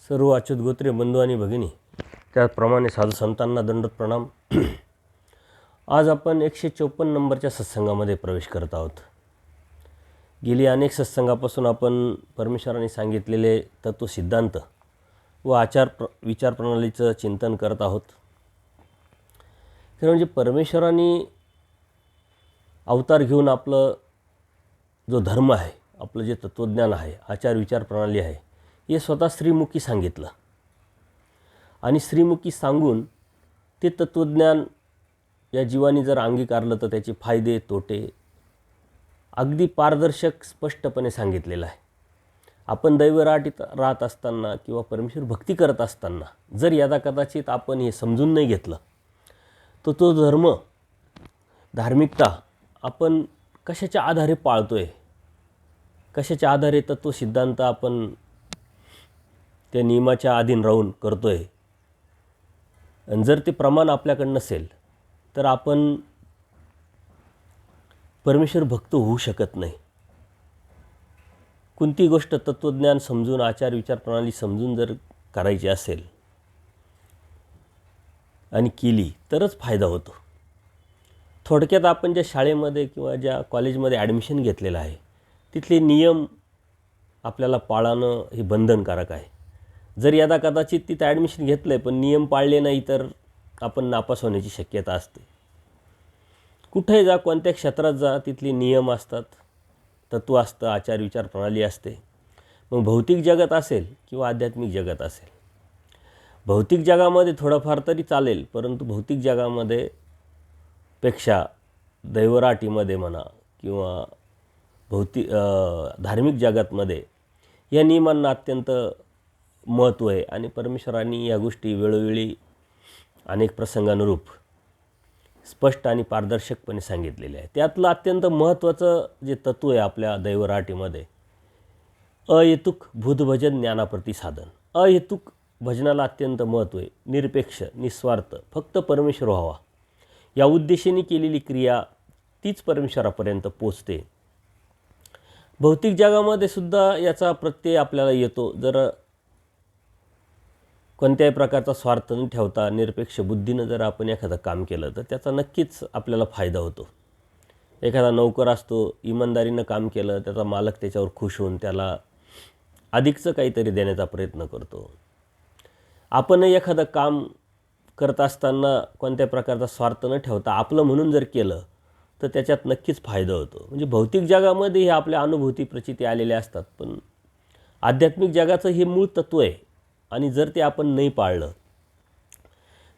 सर्व अच्युत गोत्रे बंधू आणि भगिनी, त्याप्रमाणे साधू संतांना दंडवत प्रणाम. आज आपण 154 नंबरच्या सत्संगामध्ये प्रवेश करत आहोत. गेली अनेक सत्संगापासून आपण परमेश्वरांनी सांगितलेले तत्व सिद्धांत व विचार प्रणालीचं चिंतन करत आहोत. खरं म्हणजे परमेश्वरांनी अवतार घेऊन आपलं जो धर्म आहे, आपलं जे तत्त्वज्ञान आहे, आचार विचार प्रणाली आहे, हे स्वतः श्रीमुखी सांगितलं आणि श्रीमुखी सांगून ते तत्त्वज्ञान या जीवानी जर अंगीकारलं तर त्याचे फायदे तोटे अगदी पारदर्शक स्पष्टपणे सांगितलेलं आहे. आपण दैवराटीत राहत असताना किंवा परमेश्वर भक्ती करत असताना जर यदाकदाचित आपण हे समजून नाही घेतलं तर तो धर्म, धार्मिकता आपण कशाच्या आधारे पाळतोय, कशाच्या आधारे तत्व सिद्धांत आपण त्या नियमाच्या अधीन राहून करतोय, आणि जर ते प्रमाण आपल्याकडे नसेल तर आपण परमेश्वर भक्त होऊ शकत नाही. कोणती गोष्ट तत्त्वज्ञान समजून, आचार विचार प्रणाली समजून जर करायची असेल आणि केली तरच फायदा होतो. थोडक्यात आपण ज्या शाळेमध्ये किंवा ज्या कॉलेजमध्ये ॲडमिशन घेतलेलं आहे तिथले नियम आपल्याला पाळणं हे बंधनकारक आहे. जर यदा कदाचित तिथं ॲडमिशन घेतलं आहे पण नियम पाळले नाही तर आपण नापास होण्याची शक्यता असते. कुठेही जा, कोणत्या क्षेत्रात जा, तिथले नियम असतात, तत्त्व असतं, आचार विचार प्रणाली असते. मग भौतिक जगत असेल किंवा आध्यात्मिक जगत असेल, भौतिक जगामध्ये थोडंफार तरी चालेल, परंतु भौतिक जगामध्ये पेक्षा दैवराटीमध्ये म्हणा किंवा धार्मिक जगातमध्ये या नियमांना अत्यंत महत्त्व आहे. आणि परमेश्वरांनी या गोष्टी वेळोवेळी अनेक प्रसंगानुरूप स्पष्ट आणि पारदर्शकपणे सांगितलेले आहे. त्यातलं अत्यंत महत्त्वाचं जे तत्त्व आहे आपल्या दैवराटीमध्ये, अहेतुक भूतभजन ज्ञानाप्रती साधन. अहेतुक भजनाला अत्यंत महत्त्व आहे. निरपेक्ष, निस्वार्थ, फक्त परमेश्वर व्हावा या उद्देशाने केलेली क्रिया तीच परमेश्वरापर्यंत पोचते. भौतिक जगामध्ये सुद्धा याचा प्रत्यय आपल्याला येतो. जर कोणत्याही प्रकारचा स्वार्थ न ठेवता निरपेक्ष बुद्धीनं जर आपण एखादं काम केलं तर त्याचा नक्कीच आपल्याला फायदा होतो. एखादा नोकर असतो, इमानदारीनं काम केलं, त्याचा मालक त्याच्यावर खुश होऊन त्याला अधिकचं काहीतरी देण्याचा प्रयत्न करतो. आपणही एखादं काम करत असताना कोणत्या प्रकारचा स्वार्थ न ठेवता आपलं म्हणून जर केलं तर त्याच्यात नक्कीच फायदा होतो. म्हणजे भौतिक जगामध्ये हे आपल्या अनुभूती प्रचिती आलेल्या असतात, पण आध्यात्मिक जगाचं हे मूळ तत्त्व आहे. आणि जर ते आपण नाही पाळलं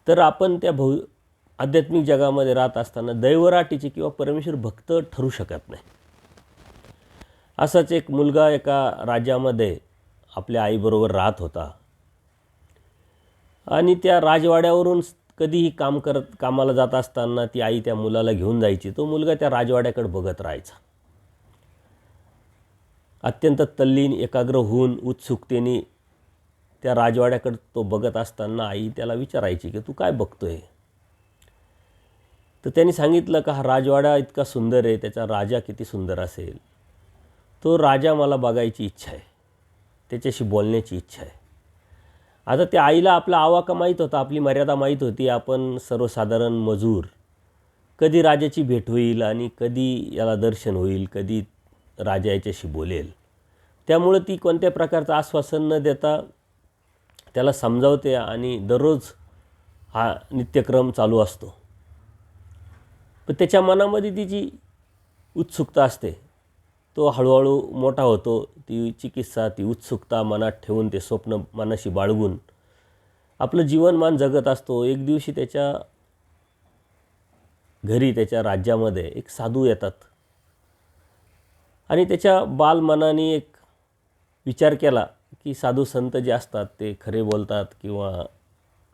तर आपण त्या आध्यात्मिक जगामध्ये राहत असताना दैवराटीचे किंवा परमेश्वर भक्त ठरू शकत नाही. असाच एक मुलगा एका राज्यामध्ये आपल्या आईबरोबर राहत होता आणि त्या राजवाड्यावरून कधीही कामाला जात असताना ती आई त्या मुलाला घेऊन जायची. तो मुलगा त्या राजवाड्याकडे बघत राहायचा. अत्यंत तल्लीन, एकाग्र होऊन उत्सुकतेने त्या राजवाड्याकडे तो बघत असताना आई त्याला विचारायची की तू काय बघतोय. तर त्यांनी सांगितलं का हा राजवाडा इतका सुंदर आहे, त्याचा राजा किती सुंदर असेल, तो राजा मला बघायची इच्छा आहे, त्याच्याशी बोलण्याची इच्छा आहे. आता त्या आईला आपला आवाका माहीत होता, आपली मर्यादा माहीत होती. आपण सर्वसाधारण मजूर, कधी राजाची भेट होईल आणि कधी याला दर्शन होईल, कधी राजा याच्याशी बोलेल. त्यामुळं ती कोणत्या प्रकारचं आश्वासन न देता त्याला समजावते आणि दररोज हा नित्यक्रम चालू असतो. पण त्याच्या मनामध्ये तिची उत्सुकता असते. तो हळूहळू मोठा होतो. ती चिकित्सा, ती उत्सुकता मनात ठेवून, ते स्वप्न मनाशी बाळगून आपलं जीवनमान जगत असतो. एक दिवशी त्याच्या घरी, त्याच्या राज्यामध्ये एक साधू येतात आणि त्याच्या बालमनाने एक विचार केला की साधू संत जे असतात ते खरे बोलतात किंवा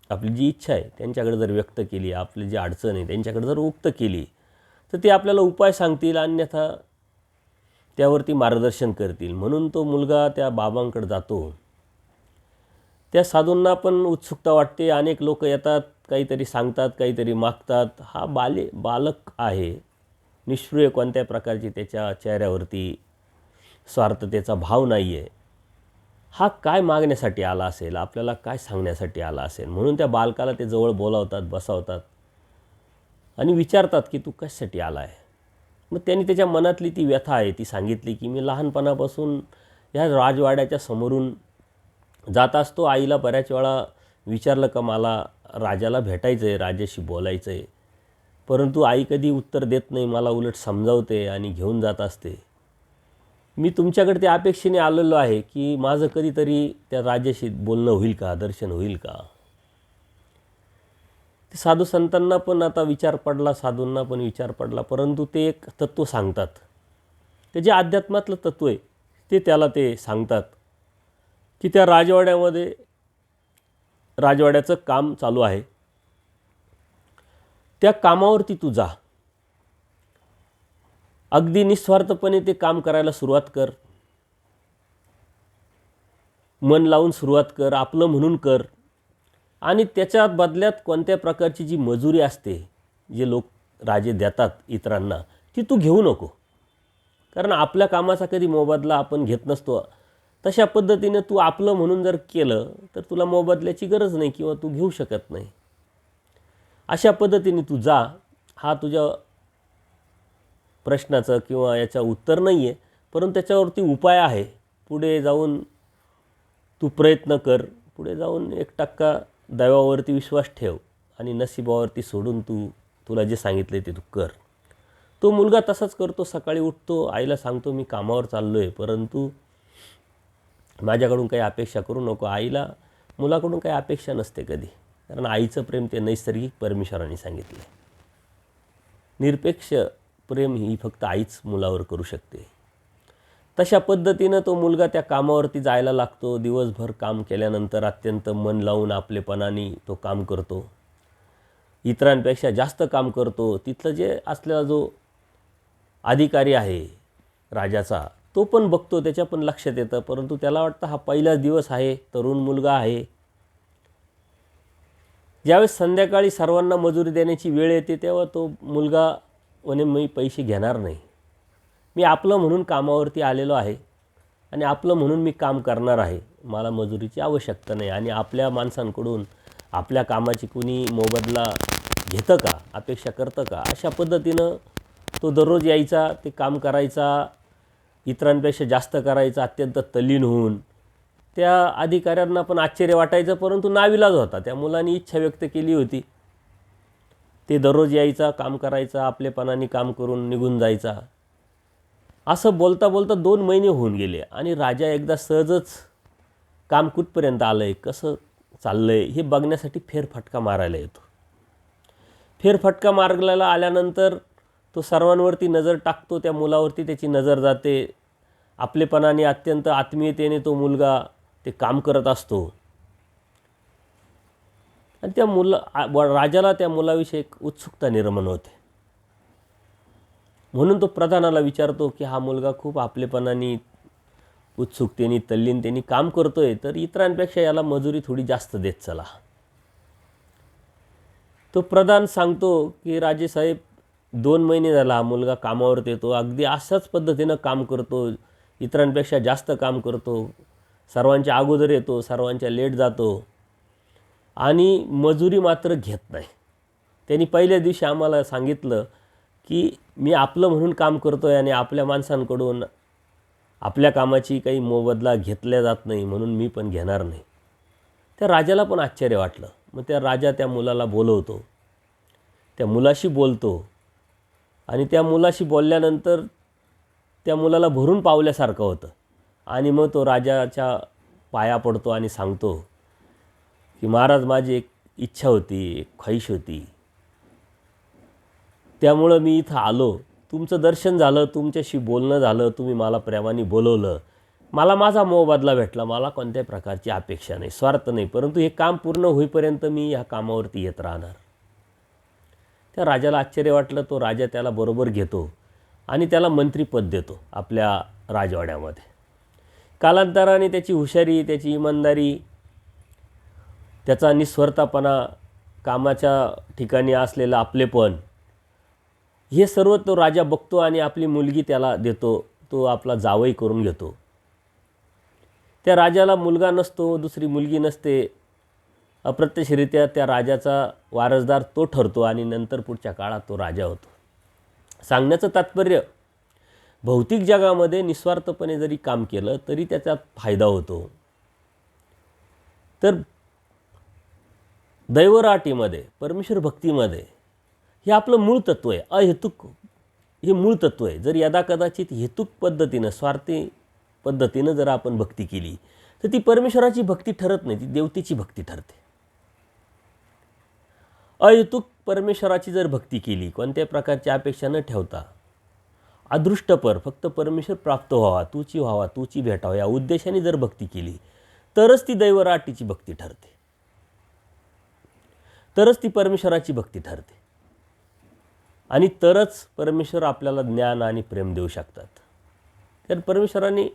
आपली जी इच्छा आहे त्यांच्याकडे जर व्यक्त केली, आपली जी अडचण आहे त्यांच्याकडे जर उक्त केली तर ते आपल्याला उपाय सांगतील, अन्यथा त्यावरती मार्गदर्शन करतील. म्हणून तो मुलगा त्या बाबांकडे जातो. त्या साधूंना पण उत्सुकता वाटते. अनेक लोक येतात, काहीतरी सांगतात, काहीतरी मागतात. हा बालक आहे, निष्क्रिय, कोणत्या प्रकारची त्याच्या चेहऱ्यावरती स्वार्थतेचा भाव नाही आहे. हा काय मागण्यासाठी आला असेल, आपल्याला काय सांगण्यासाठी आला असेल. म्हणून त्या बालकाला ते जवळ बोलावतात, बसावतात आणि विचारतात की तू कशासाठी आला आहे. मग त्यांनी त्याच्या मनातली ती व्यथा आहे ती सांगितली की मी लहानपणापासून ह्या राजवाड्याच्या समोरून जात असतो. आईला बऱ्याच वेळा विचारलं का मला राजाला भेटायचं आहे, राजाशी बोलायचं आहे, परंतु आई कधी उत्तर देत नाही, मला उलट समजावते आणि घेऊन जात असते. मी तुमच्याकडे त्या अपेक्षेने आलेलो आहे की माझं कधीतरी त्या राजाशी बोलणं होईल का, दर्शन होईल का. ते साधू संतांना पण आता विचार पडला, साधूंना पण विचार पडला, परंतु ते एक तत्त्व सांगतात. ते जे अध्यात्मातलं तत्त्व आहे ते त्याला ते सांगतात की त्या राजवाड्याचं काम चालू आहे, त्या कामावरती तू जा. अगदी निस्वार्थपणे ते काम करायला सुरुवात कर, मन लावून सुरुवात कर, आपलं म्हणून कर. आणि त्याच्या बदल्यात कोणत्या प्रकारची जी मजुरी असते, जे लोक राजे देतात इतरांना, ती तू घेऊ नको. कारण आपल्या कामाचा कधी मोबदला आपण घेत नसतो. तशा पद्धतीने तू आपलं म्हणून जर केलं तर तुला मोबदल्याची गरज नाही किंवा तू घेऊ शकत नाही. अशा पद्धतीने तू जा. हा तुझ्या प्रश्नाचं किंवा याचं उत्तर नाही आहे, परंतु त्याच्यावरती उपाय आहे. पुढे जाऊन तू प्रयत्न कर, पुढे जाऊन 1% दैवावरती विश्वास ठेव आणि नशिबावरती सोडून तुला जे सांगितले ते तू कर. तो मुलगा तसाच करतो. सकाळी उठतो, आईला सांगतो मी कामावर चाललो आहे, परंतु माझ्याकडून काही अपेक्षा करू नको. आईला मुलाकडून काही अपेक्षा नसते कधी, कारण आईचं प्रेम ते नैसर्गिक परमेश्वराने सांगितलं आहे. निरपेक्ष प्रेम ही फक्त आईच मुलावर करू शकते. तशा पद्धतीनं तो मुलगा त्या कामावरती जायला लागतो. दिवसभर काम केल्यानंतर अत्यंत मन लावून आपलेपणाने तो काम करतो, इतरांपेक्षा जास्त काम करतो. तिथलं जे असलेला जो अधिकारी आहे राजाचा, तो पण बघतो, त्याच्या पण लक्षात येतं, परंतु त्याला वाटतं हा पहिलाच दिवस आहे, तरुण मुलगा आहे. ज्यावेळेस संध्याकाळी सर्वांना मजुरी देण्याची वेळ येते तेव्हा तो मुलगा म्हणे मी पैसे घेणार नाही, मी आपलं म्हणून कामावरती आलेलो आहे आणि आपलं म्हणून मी काम करणार आहे, मला मजुरीची आवश्यकता नाही. आणि आपल्या माणसांकडून आपल्या कामाची कुणी मोबदला घेतं का, अपेक्षा करतं का. अशा पद्धतीनं तो दररोज यायचा, ते काम करायचा, इतरांपेक्षा जास्त करायचा, अत्यंत तल्लीन होऊन. त्या अधिकाऱ्यांना पण आश्चर्य वाटायचं, परंतु नाविलाज होता. त्या मुलांनी इच्छा व्यक्त केली होती. ते दररोज यायचा, काम करायचा, आपलेपणाने काम करून निघून जायचा. असं बोलता बोलता 2 महिने होऊन गेले आणि राजा एकदा सहजच काम कुठपर्यंत आलं आहे, कसं चाललं आहे हे बघण्यासाठी फेरफटका मारायला येतो. फेरफटका मारायला आल्यानंतर तो सर्वांवरती नजर टाकतो. त्या मुलावरती त्याची नजर जाते. आपलेपणाने अत्यंत आत्मीयतेने तो मुलगा ते काम करत असतो आणि त्या राजाला त्या मुलाविषयी एक उत्सुकता निर्माण होते. म्हणून तो प्रधानाला विचारतो की हा मुलगा खूप आपलेपणाने, उत्सुकतेने, तल्लीनतेने काम करतोय, तर इतरांपेक्षा याला मजुरी थोडी जास्त देत चला. तो प्रधान सांगतो की राजेसाहेब 2 महिने झाला हा मुलगा कामावर येतो, अगदी अशाच पद्धतीनं काम करतो, इतरांपेक्षा जास्त काम करतो, सर्वांच्या अगोदर येतो, सर्वांच्या लेट जातो आणि मजुरी मात्र घेत नाही. त्यांनी पहिल्या दिवशी आम्हाला सांगितलं की मी आपलं म्हणून काम करतो आहे आणि आपल्या माणसांकडून आपल्या कामाची काही मोबदला घेतला जात नाही, म्हणून मी पण घेणार नाही. त्या राजाला पण आश्चर्य वाटलं. मग त्या राजा त्या मुलाला बोलवतो, त्या मुलाशी बोलतो आणि त्या मुलाशी बोलल्यानंतर त्या मुलाला भरून पावल्यासारखं होतं आणि मग तो राजाच्या पाया पडतो आणि सांगतो की महाराज, माझी एक इच्छा होती, एक ख्वाहिश होती, त्यामुळं मी इथं आलो, तुमचं दर्शन झालं, तुमच्याशी बोलणं झालं, तुम्ही मला प्रेमाने बोलवलं, मला माझा मोबदला भेटला, मला कोणत्याही प्रकारची अपेक्षा नाही, स्वार्थ नाही, परंतु हे काम पूर्ण होईपर्यंत मी ह्या कामावरती येत राहणार. त्या राजाला आश्चर्य वाटलं. तो राजा त्याला बरोबर घेतो आणि त्याला मंत्रीपद देतो आपल्या राजवाड्यामध्ये. कालांतराने त्याची हुशारी, त्याची इमानदारी, त्याचा निस्वार्थपणा, कामाच्या ठिकाणी असलेलं आपलेपण, हे सर्व तो राजा बघतो आणि आपली मुलगी त्याला देतो. तो आपला जावई करून घेतो. त्या राजाला मुलगा नसतो, दुसरी मुलगी नसते. अप्रत्यक्षरित्या त्या राजाचा वारसदार तो ठरतो आणि नंतर पुढच्या काळात तो राजा होतो. सांगण्याचं तात्पर्य, भौतिक जगामध्ये निस्वार्थपणे जरी काम केलं तरी त्याचा फायदा होतो. तर दैवराटीमध्ये, परमेश्वर भक्तीमध्ये हे आपलं मूळ तत्त्व आहे. अहेतुक हे मूळ तत्त्व आहे. जर यदाकदाचित हेतुक पद्धतीनं, स्वार्थी पद्धतीनं जर आपण भक्ती केली तर ती परमेश्वराची भक्ती ठरत नाही, ती देवतेची भक्ती ठरते. अहेतुक परमेश्वराची जर भक्ती केली, कोणत्याही प्रकारची अपेक्षा न ठेवता, अदृष्टपर, फक्त परमेश्वर प्राप्त व्हावा, तूची व्हावा, तूची भेटावा या उद्देशाने जर भक्ती केली तरच ती दैवराटीची भक्ती ठरते, तरच ती परमेश्वराची भक्ती ठरते आणि तरच परमेश्वर आपल्याला ज्ञान आणि प्रेम देऊ शकतात. तर परमेश्वराने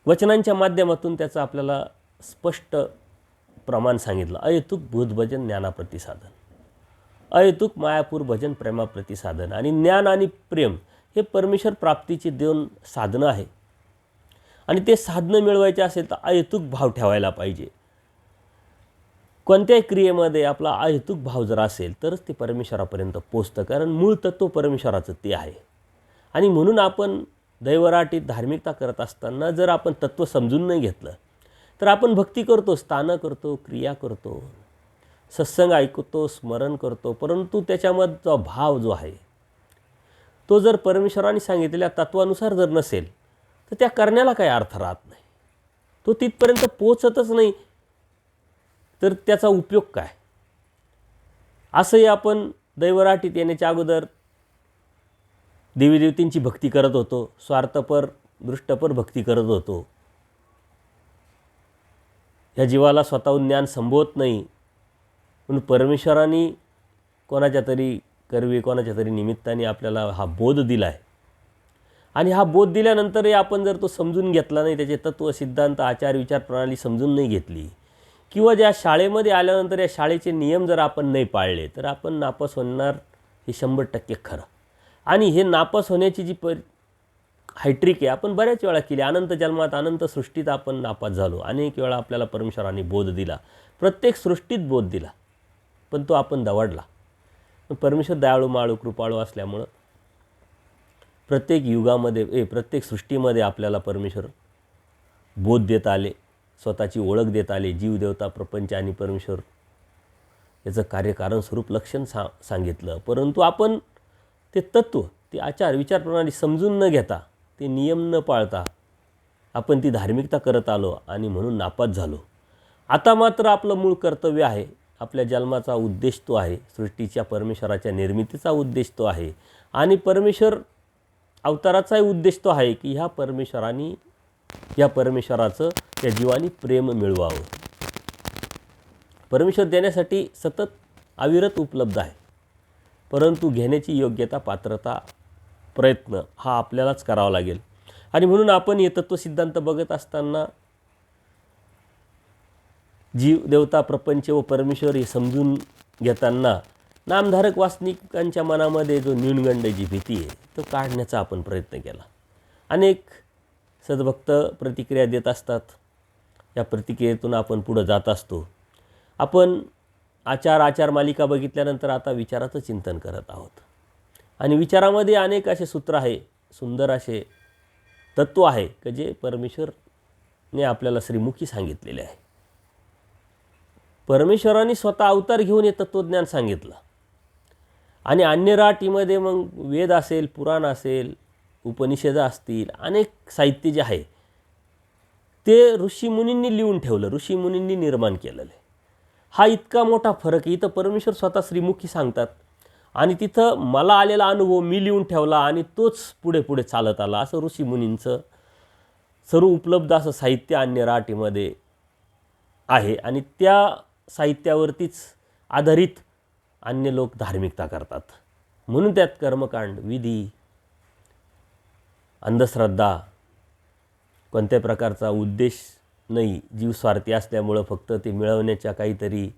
वचनांच्या माध्यमातून त्याचं आपल्याला स्पष्ट प्रमाण सांगितलं. अहेतुक भूतभजन ज्ञानाप्रती साधन, अहेतुक मायापूर भजन प्रेमाप्रती साधन. आणि ज्ञान आणि प्रेम हे परमेश्वर प्राप्तीची दोन साधनं आहे. आणि ते साधनं मिळवायचे असेल तर अहेतुक भाव ठेवायला पाहिजे. कोणत्याही क्रियेमध्ये आपला अहेतुक भाव जर असेल तरच ते परमेश्वरापर्यंत पोचतं, कारण मूळ तत्त्व परमेश्वराचं ते आहे. आणि म्हणून आपण दैवराटीत धार्मिकता करत असताना जर आपण तत्त्व समजून नाही घेतलं तर आपण भक्ती करतो, स्थानं करतो, क्रिया करतो, सत्संग ऐकतो, स्मरण करतो, परंतु त्याच्यामधचा भाव जो आहे तो जर परमेश्वराने सांगितलेल्या तत्वानुसार जर नसेल तर त्या करण्याला काही अर्थ राहत नाही. तो तिथपर्यंत पोचतच नाही तर त्याचा उपयोग काय. असंही आपण दैवराटीत येण्याच्या अगोदर देवीदेवतींची भक्ती करत होतो, स्वार्थपर दृष्टपर भक्ती करत होतो. ह्या जीवाला स्वतःहून ज्ञान संभवत नाही म्हणून परमेश्वराने कोणाच्या तरी करवी, कोणाच्या तरी निमित्ताने आपल्याला हा बोध दिला आहे. आणि हा बोध दिल्यानंतरही आपण जर तो समजून घेतला नाही, त्याचे तत्त्व, सिद्धांत, आचार, विचार प्रणाली समजून नाही घेतली, किंवा ज्या शाळेमध्ये आल्यानंतर या शाळेचे नियम जर आपण नाही पाळले तर आपण नापास होणार हे 100% खरं. आणि हे नापास होण्याची जी हायट्रिक आहे आपण बऱ्याच वेळा केली. अनंत जन्मात, अनंत सृष्टीत आपण नापास झालो. अनेक वेळा आपल्याला परमेश्वराने बोध दिला, प्रत्येक सृष्टीत बोध दिला, पण तो आपण दवडला. परमेश्वर दयाळू, माळू, कृपाळू असल्यामुळं प्रत्येक युगामध्ये, प्रत्येक सृष्टीमध्ये आपल्याला परमेश्वर बोध देत आले, स्वतःची ओळख देत आले. जीव, देवता, प्रपंच आणि परमेश्वर याचं कार्यकारण स्वरूप लक्षण सांगितलं. परंतु आपण ते तत्त्व, ते आचार, विचार प्रणाली समजून न घेता, ते नियम न पाळता आपण ती धार्मिकता करत आलो आणि म्हणून नापास झालो. आता मात्र आपलं मूळ कर्तव्य आहे, आपल्या जन्माचा उद्देश तो आहे, सृष्टीच्या परमेश्वराच्या निर्मितीचा उद्देश तो आहे आणि परमेश्वर अवताराचाही उद्देश तो आहे की ह्या परमेश्वराचं त्या जीवानी प्रेम मिळवावं. परमेश्वर देण्यासाठी सतत अविरत उपलब्ध आहे, परंतु घेण्याची योग्यता, पात्रता, प्रयत्न हा आपल्यालाच करावा लागेल. आणि म्हणून आपण हे तत्त्वसिद्धांत बघत असताना जीव, देवता, प्रपंच व परमेश्वर हे समजून घेताना नामधारक वासनिकांच्या मनामध्ये जो न्यूनगंडाची भीती आहे तो काढण्याचा आपण प्रयत्न केला. अनेक सद्भक्त प्रतिक्रिया देत असतात, या प्रतिक्रियेतून आपण पुढं जात असतो. आपण आचार मालिका बघितल्यानंतर आता विचाराचं चिंतन करत आहोत आणि विचारामध्ये अनेक असे सूत्र आहे, सुंदर असे तत्त्व आहे की जे परमेश्वरने आपल्याला श्रीमुखी सांगितलेले आहे. परमेश्वराने स्वतः अवतार घेऊन हे तत्त्वज्ञान सांगितलं आणि अन्य राटीमध्ये मग वेद असेल, पुराण असेल, उपनिषद असतील, अनेक साहित्य जे आहे ते ऋषीमुनींनी लिहून ठेवलं, ऋषीमुनींनी निर्माण केलेलं आहे. हा इतका मोठा फरक आहे. इथं परमेश्वर स्वतः श्रीमुखी सांगतात आणि तिथं मला आलेला अनुभव मी लिहून ठेवला आणि तोच पुढे पुढे चालत आला. असं ऋषीमुनींचं सर्व उपलब्ध असं साहित्य अन्य राटीमध्ये आहे आणि त्या साहित्यावरतीच आधारित अन्य लोक धार्मिकता करतात. म्हणून त्यात कर्मकांड, विधी, अंधश्रद्धा, कोणत्या प्रकारचा उद्देश नाही, जीव स्वार्थी असल्यामुळं फक्त ते मिळवण्याच्या काहीतरी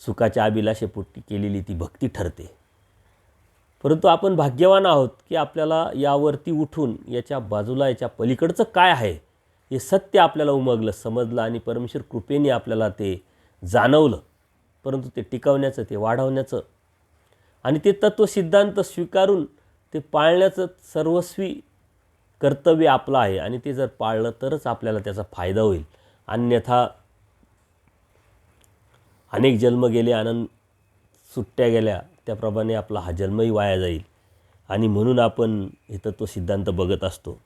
सुखाच्या अभिलाषेपोटी केलेली ती भक्ती ठरते. परंतु आपण भाग्यवान आहोत की आपल्याला यावरती उठून याच्या बाजूला, याच्या पलीकडचं काय आहे हे सत्य आपल्याला उमगलं, समजलं आणि परमेश्वर कृपेने आपल्याला ते जाणवलं. परंतु ते टिकवण्याचं, ते वाढवण्याचं आणि ते तत्त्वसिद्धांत स्वीकारून ते पाळण्याचं सर्वस्वी कर्तव्य आपलं आहे. आणि ते जर पाळलं तरच आपल्याला त्याचा फायदा होईल. अन्यथा अनेक जन्म गेले, आनंद सुट्ट्या गेल्या, त्याप्रमाणे आपला हा जन्मही वाया जाईल. आणि म्हणून आपण हे तत्त्वसिद्धांत बघत असतो.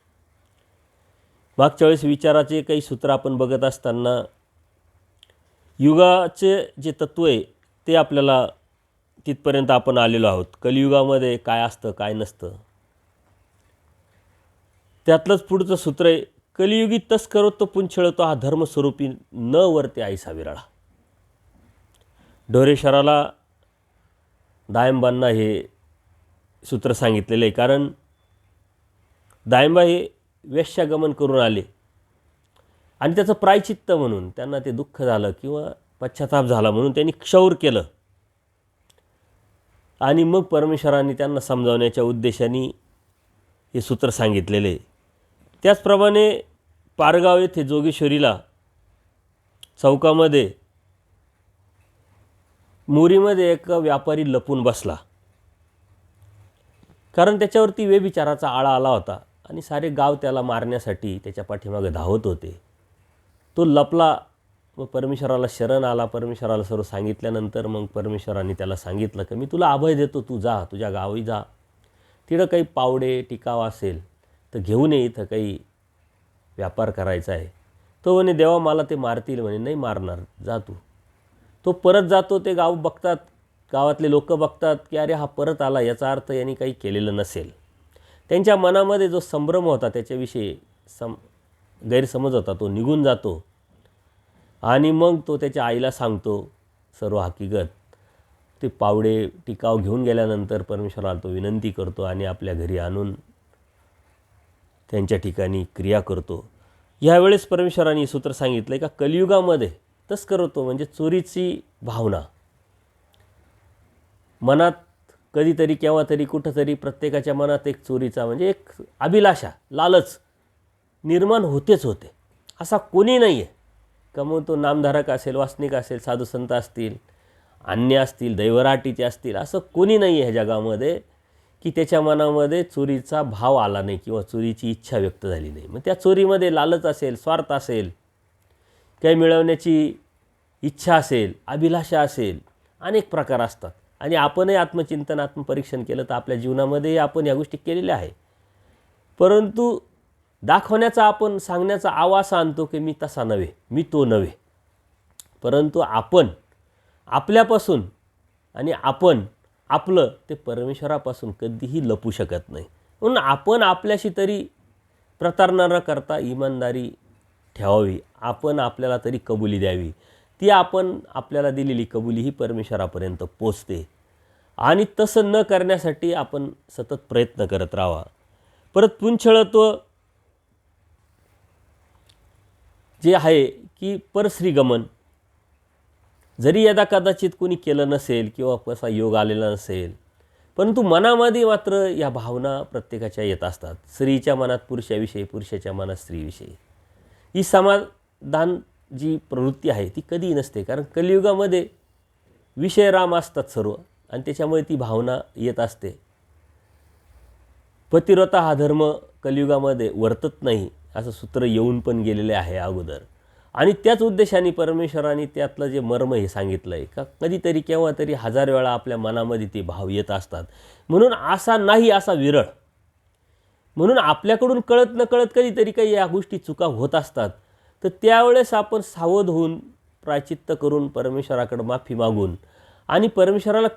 मागच्या वेळेस विचाराचे काही सूत्र आपण बघत असताना युगाचे जे तत्त्व आहे ते आपल्याला तिथपर्यंत आपण आलेलो आहोत. कलियुगामध्ये काय असतं, काय नसतं, त्यातलंच पुढचं सूत्र आहे, कलियुगी तस करोतो पुंछळतो हा धर्मस्वरूपी न वर्ते आईसा विरळा. ढोरेश्वराला दायंबांना हे सूत्र सांगितलेलं आहे. कारण दायंबा हे वेश्यागमन करून आले आणि त्याचं प्रायचित्त म्हणून त्यांना ते दुःख झालं किंवा पश्चाताप झाला म्हणून त्यांनी क्षौर केलं. आणि मग परमेश्वरांनी त्यांना समजावण्याच्या उद्देशाने हे सूत्र सांगितलेले. त्याचप्रमाणे पारगाव येथे जोगेश्वरीला चौकामध्ये मोरीमध्ये एक व्यापारी लपून बसला. कारण त्याच्यावरती व्यभिचाराचा आळा आला होता आणि सारे गाव त्याला मारण्यासाठी त्याच्या पाठीमागे धावत होते. तो लपला, मग परमेश्वराला शरण आला. परमेश्वराला सर्व सांगितल्यानंतर मग परमेश्वरांनी त्याला सांगितलं की मी तुला अभय देतो, तू जा, तुझ्या गावी जा, तिथं काही पावडे टिकाव असेल तर घेऊन ये, इथं काही व्यापार करायचा आहे. तो म्हणे देवा मला ते मारतील. म्हणे नाही मारणार, जा तू. तो परत जातो. ते गाव बघतात, गावातले लोक बघतात की अरे हा परत आला, याचा अर्थ यांनी काही केलेलं नसेल. त्यांच्या मनामध्ये जो संभ्रम होता, त्याच्याविषयी गैरसमज होता, तो निघून जातो. आणि मग तो त्याच्या आईला सांगतो सर्व हकीकत. ते पावडे टिकाव घेऊन गेल्यानंतर परमेश्वराला तो विनंती करतो आणि आपल्या घरी आणून त्यांच्या ठिकाणी क्रिया करतो. यावेळेस परमेश्वराने सूत्र सांगितलं आहे का कलियुगामध्ये तस्कर होतो म्हणजे चोरीची भावना मनात कधीतरी केव्हा तरी कुठंतरी प्रत्येकाच्या मनात एक चोरीचा म्हणजे एक अभिलाषा, लालच निर्माण होतेच होते. असा कोणी नाही आहे का मग तो नामधारक असेल, वासनिक असेल, साधुसंत असतील, अन्य असतील, दैवराटीचे असतील, असं कोणी नाही आहे ह्या जगामध्ये की त्याच्या मनामध्ये चोरीचा भाव आला नाही किंवा चोरीची इच्छा व्यक्त झाली नाही. मग त्या चोरीमध्ये लालच असेल, स्वार्थ असेल, काही मिळवण्याची इच्छा असेल, अभिलाषा असेल, अनेक प्रकार असतात. आणि आपणही आत्मचिंतन, आत्मपरीक्षण केलं तर आपल्या जीवनामध्ये आपण या गोष्टी केलेल्या आहे. परंतु दाखवण्याचा, आपण सांगण्याचा आवाज आणतो की मी तसा नव्हे, मी तो नव्हे. परंतु आपण आपल्यापासून आणि आपण आपलं ते परमेश्वरापासून कधीही लपू शकत नाही. म्हणून आपण आपल्याशी तरी प्रतारणा न करता इमानदारी ठेवावी. आपण आपल्याला तरी कबुली द्यावी. ती आपण आपल्याला दिलेली कबुली ही परमेश्वरापर्यंत पोचते. आणि तसं न करण्यासाठी आपण सतत प्रयत्न करत राहावा. परत पुंछळत्व जे आहे की परश्रीगमन जरी यदा कदाचित कोणी केलं नसेल किंवा कसा योग आलेला नसेल, परंतु मनामध्ये मात्र या भावना प्रत्येकाच्या येत असतात. स्त्रीच्या मनात पुरुषाविषयी, पुरुषाच्या मनात स्त्रीविषयी. ही समाधान जी प्रवृत्ती आहे ती कधीही नसते. कारण कलियुगामध्ये विषयराम असतात सर्व आणि त्याच्यामुळे ती भावना येत असते. पतिव्रता हा धर्म कलियुगामध्ये वर्तत नाही असं सूत्र येऊन पण गेलेले आहे अगोदर. आणि त्याच उद्देशाने परमेश्वराने त्यातलं जे मर्म हे सांगितलं आहे का कधीतरी केव्हा तरी हजार वेळा आपल्या मनामध्ये ते भाव येत असतात. म्हणून असा नाही, असा विरळ. म्हणून आपल्याकडून कळत न कळत कधीतरी काही या गोष्टी चुका होत असतात. तर त्यावेळेस आपण सावध होऊन प्रायचित्त करून परमेश्वराकडे माफी मागून आणि परमेश्वराला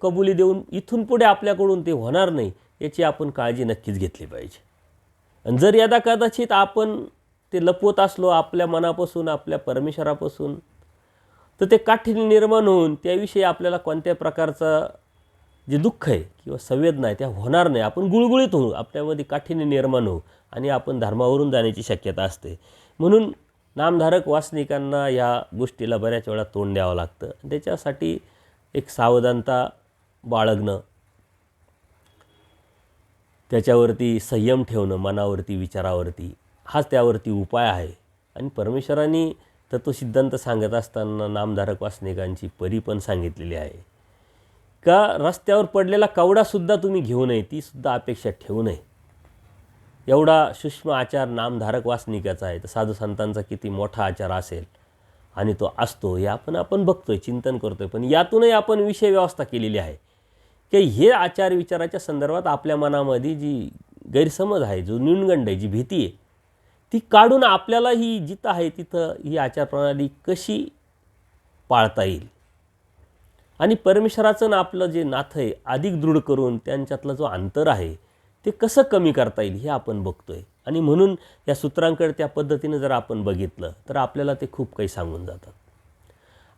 कबुली देऊन इथून पुढे आपल्याकडून ते होणार नाही याची आपण काळजी नक्कीच घेतली पाहिजे. आणि जर यदा कदाचित आपण ते लपवत असलो आपल्या मनापासून, आपल्या परमेश्वरापासून, तर ते काठीण्य निर्माण होऊन त्याविषयी आपल्याला कोणत्या प्रकारचा जे दुःख आहे किंवा संवेदना आहे त्या होणार नाही. आपण गुळगुळीत होऊ, आपल्यामध्ये काठीण्य निर्माण होऊ आणि आपण धर्मावरून जाण्याची शक्यता असते. म्हणून नामधारक वासनिकांना या गोष्टीला बऱ्याच वेळा तोंड द्यावं लागतं. त्याच्यासाठी एक सावधानता बाळगणं, त्याच्यावरती संयम ठेवणं, मनावरती, विचारावरती, हाच त्यावरती उपाय आहे. आणि परमेश्वरांनी तत्वसिद्धांत सांगत असताना नामधारक वासनिकांची परी पण सांगितलेली आहे का रस्त्यावर पडलेला कवडासुद्धा तुम्ही घेऊ नये, तीसुद्धा अपेक्षा ठेवू नये. एवढा सूक्ष्म आचार नामधारक वासनिकाचा आहे, तर साधू संतांचा किती मोठा आचार असेल आणि तो असतो हे आपण बघतोय, चिंतन करतोय. पण यातूनही आपण विषय व्यवस्था केलेली आहे की हे आचार विचाराच्या संदर्भात आपल्या मनामध्ये जी गैरसमज आहे, जो न्यूनगंड आहे, जी भीती आहे, ती काढून आपल्याला ही जिथं आहे तिथं ही आचारप्रणाली कशी पाळता येईल आणि परमेश्वराचं ना आपलं जे नातं आहे अधिक दृढ करून त्यांच्यातला जो अंतर आहे ते कसं कमी करता येईल हे आपण बघतोय. आणि म्हणून या सूत्रांकडे त्या पद्धतीनं जर आपण बघितलं तर आपल्याला ते खूप काही सांगून जातात.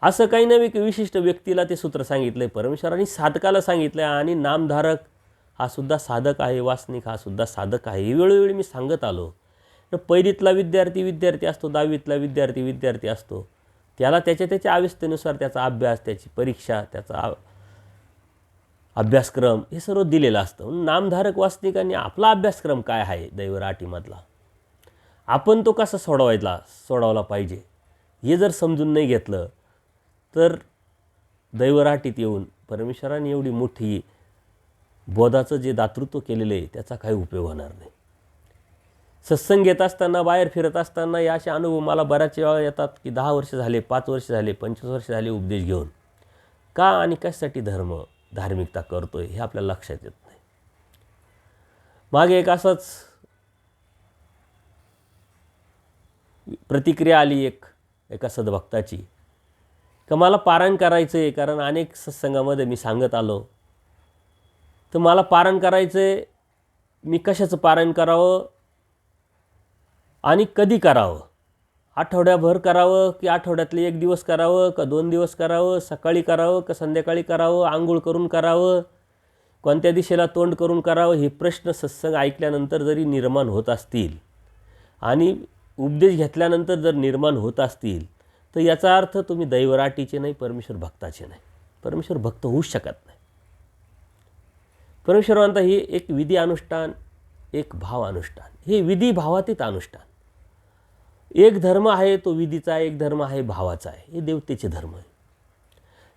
असं काही नव्हे की विशिष्ट व्यक्तीला ते सूत्र सांगितलं आहे, परमेश्वरांनी साधकाला सांगितलं आहे. आणि नामधारक हा सुद्धा साधक आहे, वासनिक हा सुद्धा साधक आहे. ही वेळोवेळी मी सांगत आलो. तर पहिलीतला विद्यार्थी असतो, 10वीतला विद्यार्थी असतो, त्याला त्याच्या अवस्थेनुसार त्याचा अभ्यास, त्याची परीक्षा, त्याचा अभ्यासक्रम हे सर्व दिलेलं असतं. म्हणून नामधारक वासनिकांनी आपला अभ्यासक्रम काय आहे दैवराटीमधला, आपण तो कसा सोडवला पाहिजे हे जर समजून नाही घेतलं तर दैवराटीत येऊन परमेश्वराने एवढी मोठी बोधाचं जे दातृत्व केलेलं आहे त्याचा काही उपयोग होणार नाही. सत्संग घेत असताना, बाहेर फिरत असताना या असे अनुभव मला बऱ्याच वेळा येतात की 10 वर्ष झाले, 5 वर्ष झाले, 25 वर्ष झाले उपदेश घेऊन, का आणि कशासाठी धार्मिकता करतोय हे आपल्याला लक्षात येत नाही. मागे एक असंच प्रतिक्रिया आली एका सद्भक्ताची का मला पारायण करायचं आहे, कारण अनेक सत्संगामध्ये मी सांगत आलो, तर मला पारायण करायचं आहे, मी कशाचं पारायण करावं आणि कधी करावं, आठवड्याभर करावं की आठवड्यातले 1 दिवस करावं का 2 दिवस करावं, सकाळी करावं का संध्याकाळी करावं, आंघोळ करून करावं, कोणत्या दिशेला तोंड करून करावं, हे प्रश्न सत्संग ऐकल्यानंतर जरी निर्माण होत असतील आणि उपदेश घेतल्यानंतर जर निर्माण होत असतील तर याचा अर्थ तुम्ही दैवराटीचे नाही, परमेश्वर भक्ताचे नाही. परमेश्वर भक्त होऊच शकत नाही. परमेश्वर म्हणता हे एक विधी अनुष्ठान, एक भाव अनुष्ठान, हे विधी भावातीत अनुष्ठान. एक धर्म आहे तो विधीचा आहे, एक धर्म आहे भावाचा आहे, हे देवतेचे धर्म आहे.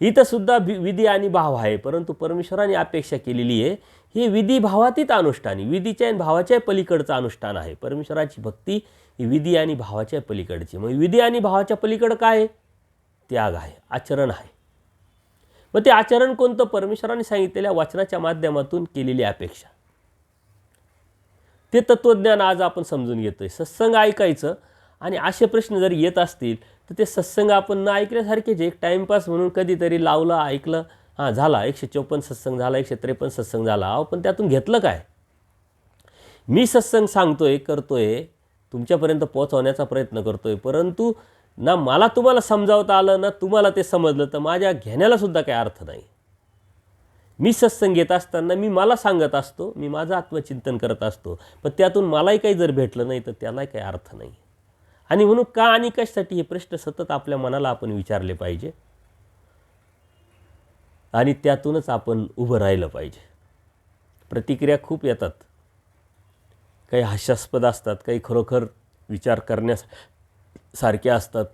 इथं सुद्धा विधी आणि भाव आहे, परंतु परमेश्वराने अपेक्षा केलेली आहे हे विधी भावातीत अनुष्ठान, विधीच्या आणि भावाच्या पलीकडचं अनुष्ठान आहे. परमेश्वराची भक्ती ही विधी आणि भावाच्या पलीकडची. मग विधी आणि भावाच्या पलीकडं काय आहे? त्याग आहे, आचरण आहे. मग ते आचरण कोणतं? परमेश्वराने सांगितलेल्या वचनाच्या माध्यमातून केलेली अपेक्षा, ते तत्त्वज्ञान आज आपण समजून घेतोय. सत्संग ऐकायचं आणि असे प्रश्न जर येत असतील तर ते सत्संग आपण न ऐकल्यासारखेच, एक टाईमपास म्हणून कधीतरी लावलं, ऐकलं, हां झाला 154 सत्संग झाला, 153 सत्संग झाला. अहो पण त्यातून घेतलं काय? मी सत्संग सांगतोय, करतोय, तुमच्यापर्यंत पोहोचवण्याचा प्रयत्न करतोय, परंतु ना मला तुम्हाला समजावता आलं ना तुम्हाला ते समजलं तर माझ्या घेण्यालासुद्धा काही अर्थ नाही. मी सत्संग घेत असताना मी मला सांगत असतो, मी माझं आत्मचिंतन करत असतो, पण त्यातून मलाही काही जर भेटलं नाही तर त्यालाही काही अर्थ नाही. आणि म्हणून का आणि कशासाठी हे प्रश्न सतत आपल्या मनाला आपण विचारले पाहिजे आणि त्यातूनच आपण उभं राहिलं पाहिजे. प्रतिक्रिया खूप येतात, काही हास्यास्पद असतात, काही खरोखर विचार करण्यासारख्या असतात.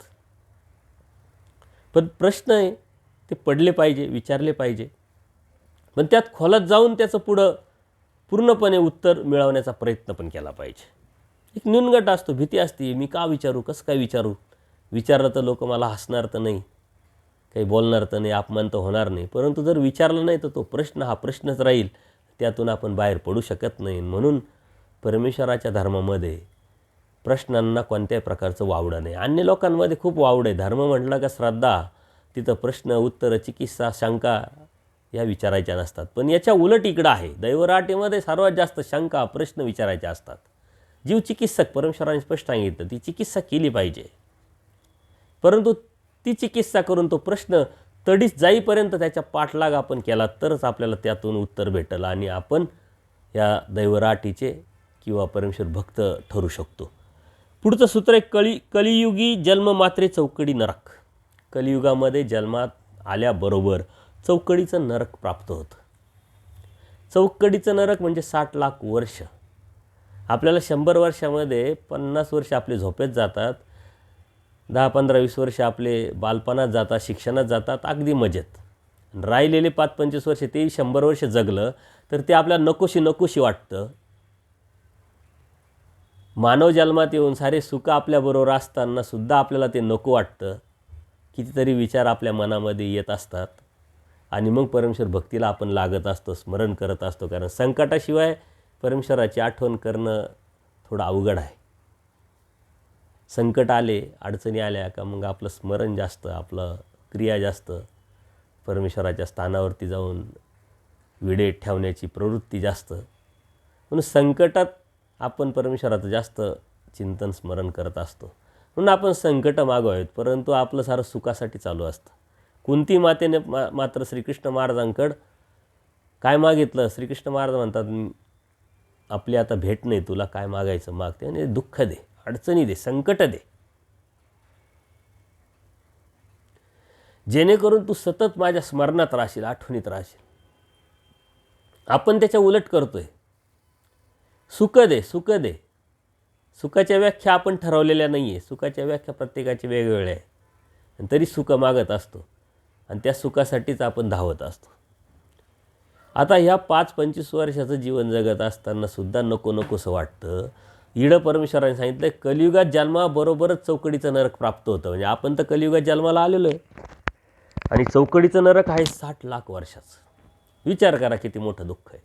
पण प्रश्न आहे ते पडले पाहिजे, विचारले पाहिजे, पण त्यात खोलात जाऊन त्याचं पुढं पूर्णपणे उत्तर मिळवण्याचा प्रयत्न पण केला पाहिजे. एक न्यूनगंड असतो, भीती असते, मी का विचारू, कसं काय विचारू, विचारलं तर लोक मला हसणार तर नाही, काही बोलणार तर नाही, अपमान तर होणार नाही. परंतु जर विचारलं नाही तर तो प्रश्न हा प्रश्नच राहील, त्यातून आपण बाहेर पडू शकत नाही. म्हणून परमेश्वराच्या धर्मामध्ये प्रश्नांना कोणत्याही प्रकारचं वावडं नाही. अन्य लोकांमध्ये खूप वावडं आहे. धर्म म्हटलं का श्रद्धा, तिथं प्रश्न उत्तर, चिकित्सा, शंका या विचारायच्या नसतात. पण याच्या उलट इकडं आहे, दैवराटीमध्ये सर्वात जास्त शंका, प्रश्न विचारायचे असतात. जीव चिकित्सक, परमेश्वराने स्पष्ट सांगितलं, ती चिकित्सा केली पाहिजे, परंतु ती चिकित्सा करून तो प्रश्न तडीस जाईपर्यंत त्याच्या पाठलाग आपण केला तरच आपल्याला त्यातून उत्तर भेटेल आणि आपण या दैवराटीचे किंवा परमेश्वर भक्त ठरू शकतो. पुढचं सूत्र आहे कलियुगी जन्ममात्रे चौकडी नरक. कलियुगामध्ये जन्मात आल्याबरोबर चौकडीचं नरक प्राप्त होतं. चौकडीचं नरक म्हणजे 60 लाख वर्ष. आपल्याला 100 वर्षामध्ये 50 वर्ष आपले झोपेत जातात, 10, 15, 20 वर्ष आपले बालपणात जातात, शिक्षणात जातात, अगदी मजेत. राहिलेले 5-25 वर्ष तेही 100 वर्ष जगलं तर ते आपल्याला नकोशी वाटतं. मानव जन्मात येऊन सारे सुख आपल्याबरोबर असताना सुद्धा आपल्याला ते नको वाटतं. कितीतरी विचार आपल्या मनामध्ये येत असतात आणि मग परमेश्वर भक्तीला आपण लागत असतो, स्मरण करत असतो. कारण संकटाशिवाय परमेश्वराची आठवण करणं थोडं अवघड आहे. संकट आले, अडचणी आल्या का मग आपलं स्मरण जास्त, आपलं क्रिया जास्त, परमेश्वराच्या स्थानावरती जाऊन विडे ठेवण्याची प्रवृत्ती जास्त. म्हणून संकटात आपण परमेश्वराचं जास्त चिंतन स्मरण करत असतो. म्हणून आपण संकट मागवावेत, परंतु आपलं सारं सुखासाठी चालू असतं. कुंती मातेने मात्र श्रीकृष्ण महाराजांकडं काय मागितलं? श्रीकृष्ण महाराज म्हणतात, आपली आता भेट नाही, तुला काय मागायचं माग. त्याने दुःख दे, अडचणी दे, संकट दे, जेणेकरून तू सतत माझ्या स्मरणात राहशील, आठवणीत राहशील. आपण त्याच्या उलट करतोय. सुख दे, सुख दे. सुखाच्या व्याख्या आपण ठरवलेल्या नाही आहे. सुखाच्या व्याख्या प्रत्येकाची वेगवेगळ्या आहे. आणि तरी सुख मागत असतो आणि त्या सुखासाठीच आपण धावत असतो. आता ह्या 5-25 वर्षाचं जीवन जगत असताना सुद्धा नकोसं वाटतं. इडं परमेश्वराने सांगितलं, कलियुगात जन्माबरोबरच चौकडीचं नरक प्राप्त होतं. म्हणजे आपण तर कलियुगात जन्माला आलेलो आहे आणि चौकडीचं नरक आहे 60 लाख वर्षाचं. विचार करा किती मोठं दुःख आहे.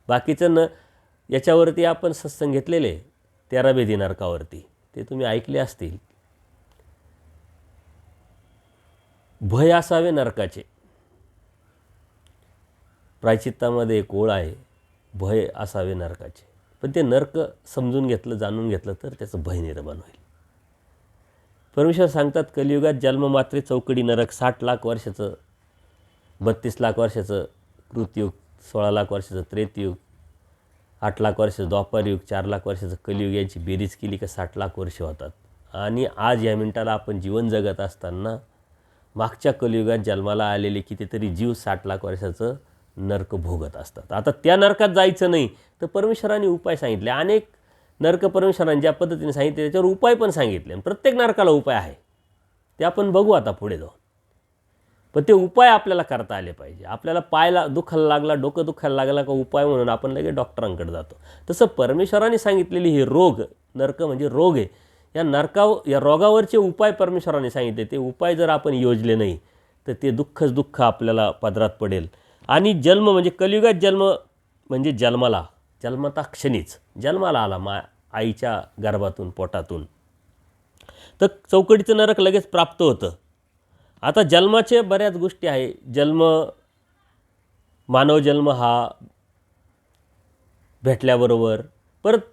बाकीचं याच्यावरती आपण सत्संग घेतलेले 13 भेदी नरकावरती, ते तुम्ही ऐकले असतील. भय असावे नरकाचे. प्रायचित्तामध्ये एक ओळ आहे, भय असावे नरकाचे. पण ते नरक समजून घेतलं, जाणून घेतलं तर त्याचं भय निर्माण होईल. परमेश्वर सांगतात, कलियुगात जन्ममात्रे चौकडी नरक, 60 लाख वर्षाचं, 32 लाख वर्षाचं कृतयुग, 16 लाख वर्षाचं त्रेतयुग, 8 लाख वर्षाचं द्वापारयुग, 4 लाख वर्षाचं कलियुग, यांची बेरीज केली का 60 लाख वर्ष होतात. आणि आज या मिनिटाला आपण जीवन जगत असताना मागच्या कलियुगात जन्माला आलेले कितीतरी जीव 60 लाख वर्षाचं नरक भोगत असतात. आता त्या नरकात जायचं नाही तर परमेश्वराने उपाय सांगितले. अनेक नरक परमेश्वराने ज्या पद्धतीने सांगितले त्याच्यावर उपाय पण सांगितले. आणि प्रत्येक नरकाला उपाय आहे, ते आपण बघू आता पुढे जाऊन. पण ते उपाय आपल्याला करता आले पाहिजे. आपल्याला पायाला दुखायला लागला, डोकं दुखायला लागला का उपाय म्हणून आपण लगेच डॉक्टरांकडे जातो. तसं परमेश्वराने सांगितलेली हे रोग, नरक म्हणजे रोग आहे, या रोगावरचे उपाय परमेश्वराने सांगितले. ते उपाय जर आपण योजले नाही तर ते दुःखच दुःख आपल्याला पदरात पडेल. आणि जन्म म्हणजे कलियुगात जन्म म्हणजे जन्मता क्षणीच जन्माला आला आईच्या गर्भातून, पोटातून, तर चौकडीचं नरक लगेच प्राप्त होतं. आता जन्माचे बऱ्याच गोष्टी आहे. मानव जन्म हा भेटल्याबरोबर परत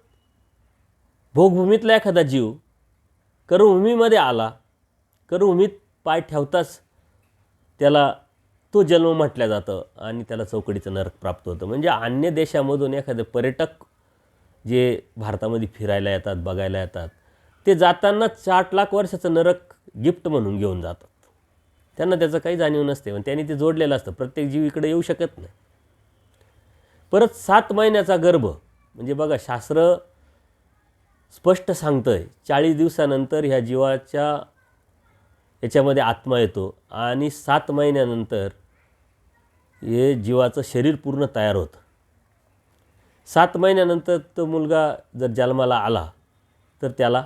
भोगभूमीतला एखादा जीव कर्मभूमीमध्ये आला, कर्मभूमीत पाय ठेवताच त्याला तो जन्म म्हटलं जातं आणि त्याला चौकडीचं नरक प्राप्त होतं. म्हणजे अन्य देशामधून एखादे पर्यटक जे भारतामध्ये फिरायला येतात, बघायला येतात, ते जाताना 60 लाख वर्षाचं नरक गिफ्ट म्हणून घेऊन जातात. त्यांना त्याचं काही जाणीव नसते, पण त्यांनी ते जोडलेलं असतं. प्रत्येक जीव इकडे येऊ शकत नाही. परत 7 महिन्याचा गर्भ म्हणजे बघा, शास्त्र स्पष्ट सांगतंय 40 दिवसानंतर ह्या जीवाच्या याच्यामध्ये आत्मा येतो आणि 7 महिन्यानंतर हे जीवाचं शरीर पूर्ण तयार होतं. 7 महिन्यानंतर तो मुलगा जर जन्माला आला तर त्याला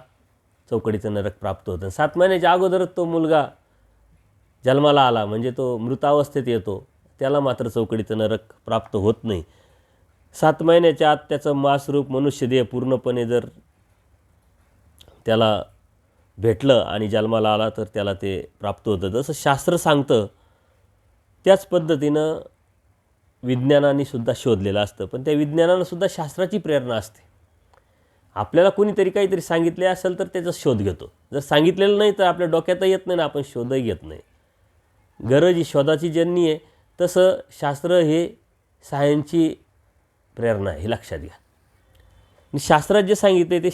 चौकडीचं नरक प्राप्त होतं. 7 महिन्याच्या अगोदरच तो मुलगा जन्माला आला म्हणजे तो मृतावस्थेत येतो, त्याला मात्र चौकडीचं नरक प्राप्त होत नाही. 7 महिन्याच्या आत त्याचं मांसरूप मनुष्यदेह पूर्णपणे जर त्याला भेटलं आणि जन्माला आला तर त्याला ते प्राप्त होतं. जसं शास्त्र सांगतं त्याच पद्धतीनं विज्ञानाने सुद्धा शोधलेलं असतं. पण त्या विज्ञानाला सुद्धा शास्त्राची प्रेरणा असते. आपल्याला कोणीतरी काहीतरी सांगितले असेल तर त्याचा शोध घेतो. जर सांगितलेलं नाही तर आपल्या डोक्यातही येत नाही ना, आपण शोधही घेत नाही. गरज ही शोधाची जननी आहे. तसं शास्त्र हे सायन्सची प्रेरणा आहे, हे लक्षात घ्या. आणि शास्त्रात जे सांगितले ते